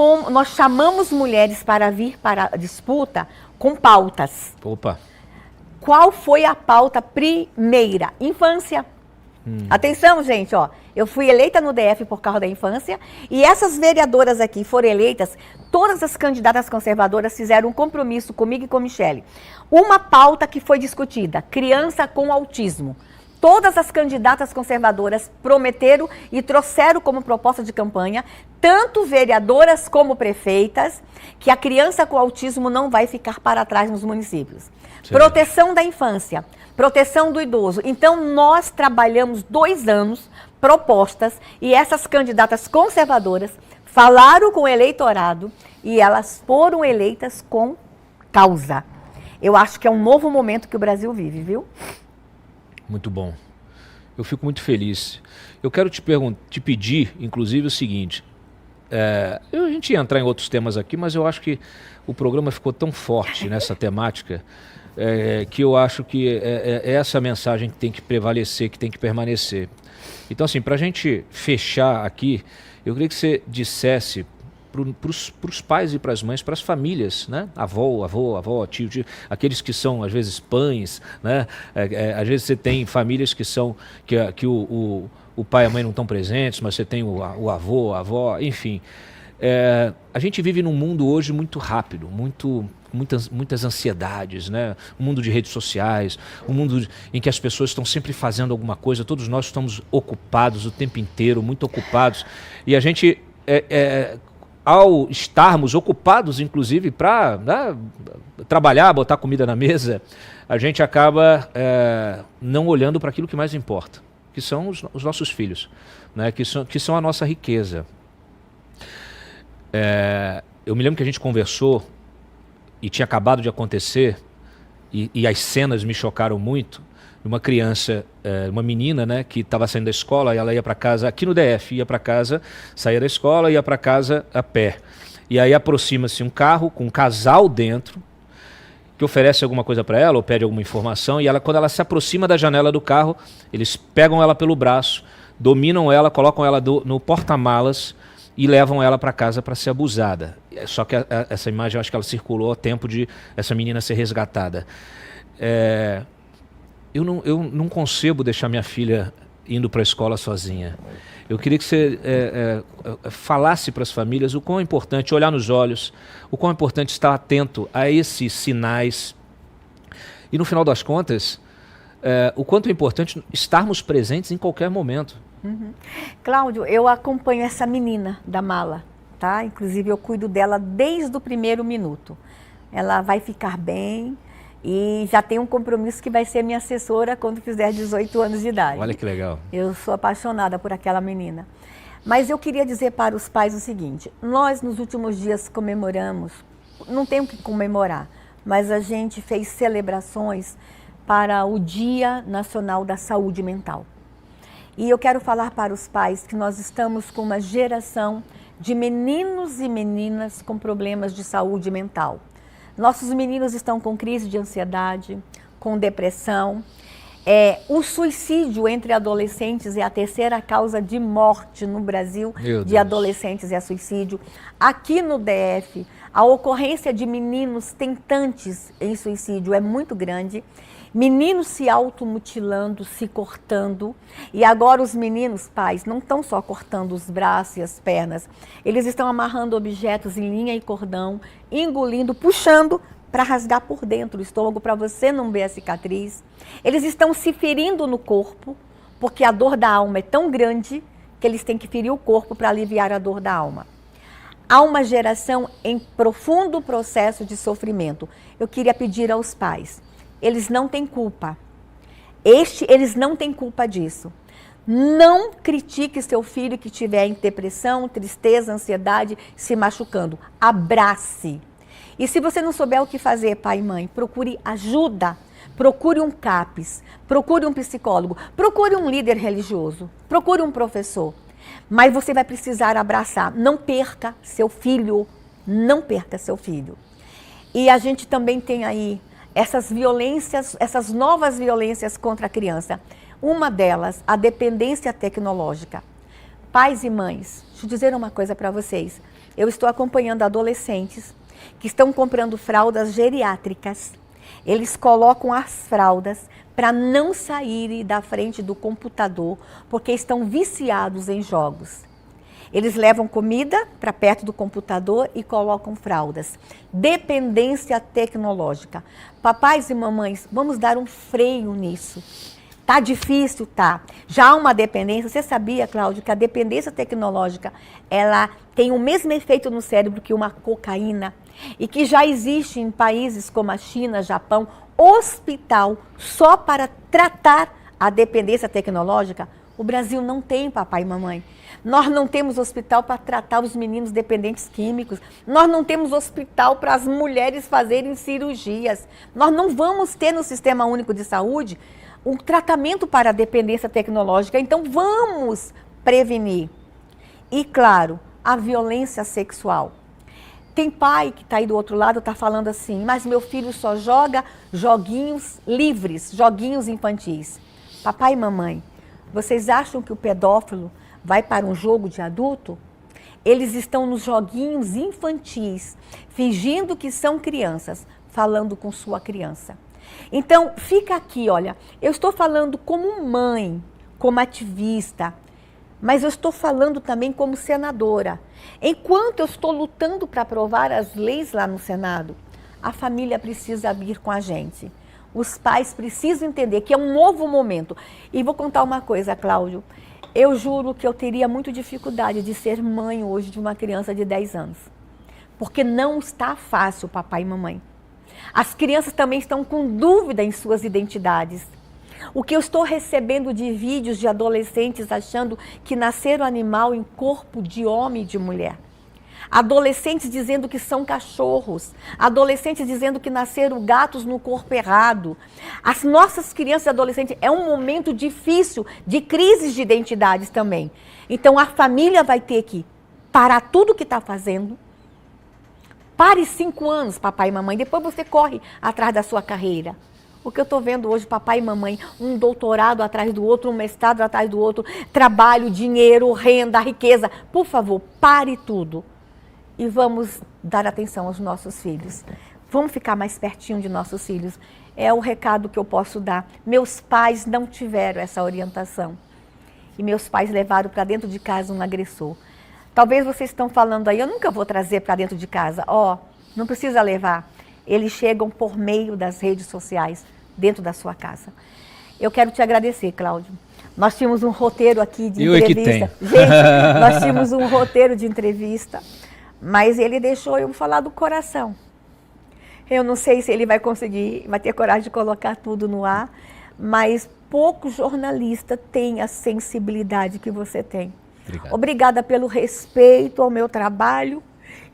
chamamos mulheres para vir para a disputa com pautas. Opa! Qual foi a pauta primeira? Infância. Atenção, gente, eu fui eleita no DF por causa da infância e essas vereadoras aqui foram eleitas, todas as candidatas conservadoras fizeram um compromisso comigo e com Michele. Uma pauta que foi discutida, criança com autismo. Todas as candidatas conservadoras prometeram e trouxeram como proposta de campanha, tanto vereadoras como prefeitas, que a criança com autismo não vai ficar para trás nos municípios. Sim. Proteção da infância, proteção do idoso. Então, nós trabalhamos 2 anos, propostas, e essas candidatas conservadoras falaram com o eleitorado e elas foram eleitas com causa. Eu acho que é um novo momento que o Brasil vive, viu? Muito bom. Eu fico muito feliz. Eu quero te pedir, inclusive, o seguinte. a gente ia entrar em outros temas aqui, mas eu acho que o programa ficou tão forte nessa temática que eu acho que é essa mensagem que tem que prevalecer, que tem que permanecer. Então, assim, para a gente fechar aqui, eu queria que você dissesse para os pais e para as mães, para as famílias, né? Avó, tio, aqueles que são, às vezes, pães, né? Às vezes você tem famílias que são, que o pai e a mãe não estão presentes, mas você tem o avô, a avó, enfim. A gente vive num mundo hoje muito rápido, muitas ansiedades, né? Um mundo de redes sociais, um mundo em que as pessoas estão sempre fazendo alguma coisa, todos nós estamos ocupados o tempo inteiro, muito ocupados, e a gente, ao estarmos ocupados, inclusive, para trabalhar, botar comida na mesa, a gente acaba não olhando para aquilo que mais importa, que são os nossos filhos, né? que são a nossa riqueza. Eu me lembro que a gente conversou e tinha acabado de acontecer, e as cenas me chocaram muito. Uma criança, uma menina, né, que estava saindo da escola, e ela ia para casa, aqui no DF, ia para casa, saía da escola, ia para casa a pé. E aí aproxima-se um carro com um casal dentro, que oferece alguma coisa para ela, ou pede alguma informação, e ela, quando ela se aproxima da janela do carro, eles pegam ela pelo braço, dominam ela, colocam ela no porta-malas e levam ela para casa para ser abusada. Só que essa imagem, eu acho que ela circulou a tempo de essa menina ser resgatada. Eu não concebo deixar minha filha indo para a escola sozinha. Eu queria que você falasse para as famílias o quão é importante olhar nos olhos, o quão é importante estar atento a esses sinais. E no final das contas, o quanto é importante estarmos presentes em qualquer momento. Uhum. Cláudio, eu acompanho essa menina da mala, tá? Inclusive eu cuido dela desde o primeiro minuto. Ela vai ficar bem e já tem um compromisso que vai ser minha assessora quando fizer 18 anos de idade. Olha que legal. Eu sou apaixonada por aquela menina. Mas eu queria dizer para os pais o seguinte: nós nos últimos dias comemoramos, não tem o que comemorar, mas a gente fez celebrações para o Dia Nacional da Saúde Mental. E eu quero falar para os pais que nós estamos com uma geração de meninos e meninas com problemas de saúde mental. Nossos meninos estão com crise de ansiedade, com depressão. O suicídio entre adolescentes é a terceira causa de morte no Brasil de adolescentes, é suicídio. Aqui no DF, a ocorrência de meninos tentantes em suicídio é muito grande. Meninos se automutilando, se cortando. E agora os meninos, pais, não estão só cortando os braços e as pernas. Eles estão amarrando objetos em linha e cordão, engolindo, puxando para rasgar por dentro o estômago, para você não ver a cicatriz. Eles estão se ferindo no corpo, porque a dor da alma é tão grande que eles têm que ferir o corpo para aliviar a dor da alma. Há uma geração em profundo processo de sofrimento. Eu queria pedir aos pais, eles não têm culpa. Eles não têm culpa disso. Não critique seu filho que estiver em depressão, tristeza, ansiedade, se machucando. Abrace. E se você não souber o que fazer, pai e mãe, procure ajuda. Procure um CAPS, procure um psicólogo, procure um líder religioso, procure um professor. Mas você vai precisar abraçar. Não perca seu filho. Não perca seu filho. E a gente também tem aí essas violências, essas novas violências contra a criança. Uma delas, a dependência tecnológica. Pais e mães, deixa eu dizer uma coisa para vocês. Eu estou acompanhando adolescentes que estão comprando fraldas geriátricas. Eles colocam as fraldas para não saírem da frente do computador, porque estão viciados em jogos. Eles levam comida para perto do computador e colocam fraldas. Dependência tecnológica. Papais e mamães, vamos dar um freio nisso. Tá difícil, tá. Já há uma dependência. Você sabia, Cláudio, que a dependência tecnológica, ela tem o mesmo efeito no cérebro que uma cocaína? E que já existe em países como a China, Japão, hospital só para tratar a dependência tecnológica? O Brasil não tem, papai e mamãe. Nós não temos hospital para tratar os meninos dependentes químicos. Nós não temos hospital para as mulheres fazerem cirurgias. Nós não vamos ter no Sistema Único de Saúde um tratamento para a dependência tecnológica. Então, vamos prevenir. E, claro, a violência sexual. Tem pai que está aí do outro lado, está falando assim, mas meu filho só joga joguinhos livres, joguinhos infantis. Papai e mamãe, vocês acham que o pedófilo vai para um jogo de adulto? Eles estão nos joguinhos infantis, fingindo que são crianças, falando com sua criança. Então, fica aqui, olha, eu estou falando como mãe, como ativista, mas eu estou falando também como senadora. Enquanto eu estou lutando para aprovar as leis lá no Senado, a família precisa vir com a gente. Os pais precisam entender que é um novo momento. E vou contar uma coisa, Cláudio. Eu juro que eu teria muita dificuldade de ser mãe hoje de uma criança de 10 anos. Porque não está fácil, papai e mamãe. As crianças também estão com dúvida em suas identidades. O que eu estou recebendo de vídeos de adolescentes achando que nasceram animal em corpo de homem e de mulher. Adolescentes dizendo que são cachorros. Adolescentes dizendo que nasceram gatos no corpo errado. As nossas crianças e adolescentes é um momento difícil de crises de identidades também. Então a família vai ter que parar tudo o que está fazendo. Pare 5 anos, papai e mamãe, depois você corre atrás da sua carreira. O que eu estou vendo hoje, papai e mamãe, um doutorado atrás do outro, um mestrado atrás do outro, trabalho, dinheiro, renda, riqueza. Por favor, pare tudo e vamos dar atenção aos nossos filhos. Vamos ficar mais pertinho de nossos filhos. É o recado que eu posso dar. Meus pais não tiveram essa orientação. E meus pais levaram para dentro de casa um agressor. Talvez vocês estão falando aí, eu nunca vou trazer para dentro de casa. Não precisa levar. Eles chegam por meio das redes sociais, dentro da sua casa. Eu quero te agradecer, Cláudio. Nós tínhamos um roteiro aqui de entrevista. Gente, nós tínhamos um roteiro de entrevista, mas ele deixou eu falar do coração. Eu não sei se ele vai conseguir, vai ter coragem de colocar tudo no ar, mas pouco jornalista tem a sensibilidade que você tem. Obrigado. Obrigada pelo respeito ao meu trabalho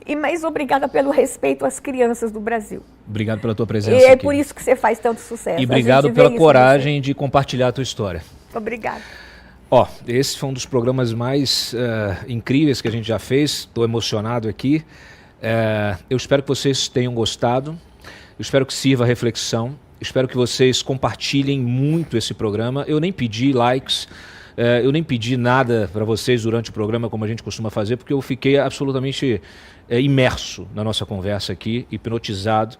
e mais obrigada pelo respeito às crianças do Brasil. Obrigado pela tua presença E é aqui. por isso que você faz tanto sucesso. E obrigado pela coragem de compartilhar a tua história. Obrigada. Esse foi um dos programas mais incríveis que a gente já fez. Estou emocionado aqui. Eu espero que vocês tenham gostado. Eu espero que sirva a reflexão. Espero que vocês compartilhem muito esse programa. Eu nem pedi likes. Eu nem pedi nada para vocês durante o programa, como a gente costuma fazer, porque eu fiquei absolutamente imerso na nossa conversa aqui, hipnotizado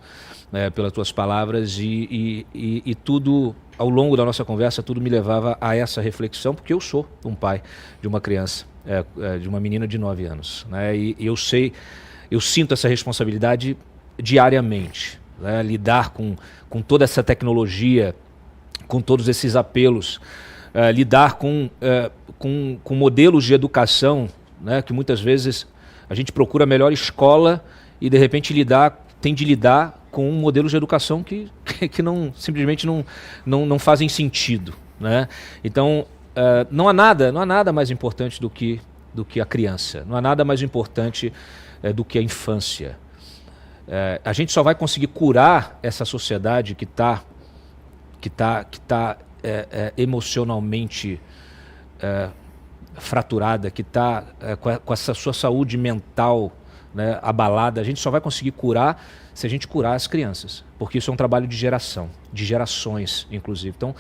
pelas tuas palavras e tudo, ao longo da nossa conversa, tudo me levava a essa reflexão, porque eu sou um pai de uma criança, de uma menina de 9 anos, né? E eu sinto essa responsabilidade diariamente, né? Lidar com toda essa tecnologia, com todos esses apelos, lidar com modelos de educação, né, que muitas vezes a gente procura a melhor escola e de repente tem de lidar com modelos de educação que simplesmente não fazem sentido, né? Então não há nada mais importante do que a criança, não há nada mais importante do que a infância. A gente só vai conseguir curar essa sociedade que está emocionalmente fraturada, que está com essa sua saúde mental, né, abalada. A gente só vai conseguir curar se a gente curar as crianças, porque isso é um trabalho de geração, de gerações, inclusive. Então,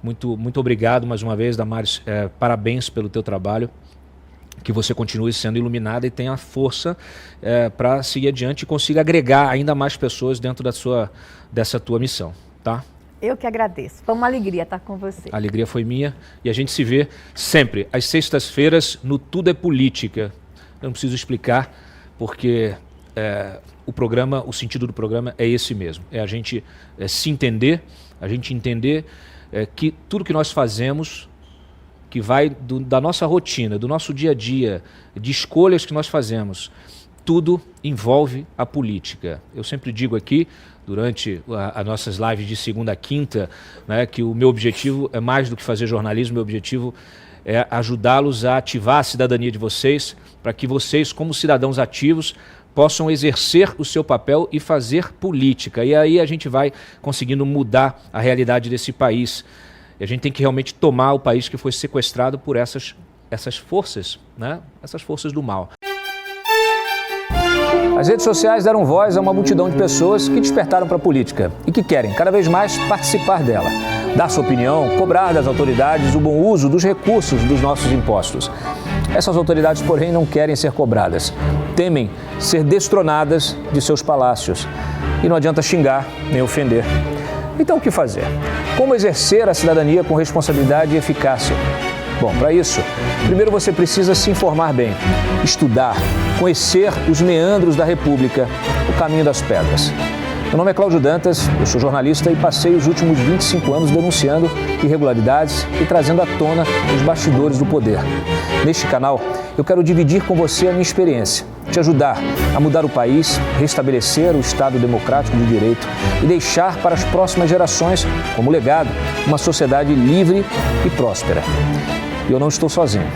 muito obrigado mais uma vez, Damares, parabéns pelo teu trabalho, que você continue sendo iluminada e tenha força para seguir adiante e consiga agregar ainda mais pessoas dentro dessa tua missão, tá? Eu que agradeço. Foi uma alegria estar com você. A alegria foi minha e a gente se vê sempre às sextas-feiras no Tudo é Política. Eu não preciso explicar porque o sentido do programa é esse mesmo. É a gente se entender, a gente entender que tudo que nós fazemos, que vai da nossa rotina, do nosso dia a dia, de escolhas que nós fazemos, tudo envolve a política. Eu sempre digo aqui, durante as nossas lives de segunda a quinta, né, que o meu objetivo é mais do que fazer jornalismo, meu objetivo é ajudá-los a ativar a cidadania de vocês, para que vocês, como cidadãos ativos, possam exercer o seu papel e fazer política. E aí a gente vai conseguindo mudar a realidade desse país. E a gente tem que realmente tomar o país que foi sequestrado por essas forças, né, essas forças do mal. As redes sociais deram voz a uma multidão de pessoas que despertaram para a política e que querem cada vez mais participar dela, dar sua opinião, cobrar das autoridades o bom uso dos recursos dos nossos impostos. Essas autoridades, porém, não querem ser cobradas, temem ser destronadas de seus palácios. E não adianta xingar nem ofender. Então, o que fazer? Como exercer a cidadania com responsabilidade e eficácia? Bom, para isso, primeiro você precisa se informar bem, estudar, conhecer os meandros da República, o caminho das pedras. Meu nome é Cláudio Dantas, eu sou jornalista e passei os últimos 25 anos denunciando irregularidades e trazendo à tona os bastidores do poder. Neste canal, eu quero dividir com você a minha experiência, te ajudar a mudar o país, restabelecer o Estado democrático de direito e deixar para as próximas gerações, como legado, uma sociedade livre e próspera. E eu não estou sozinho.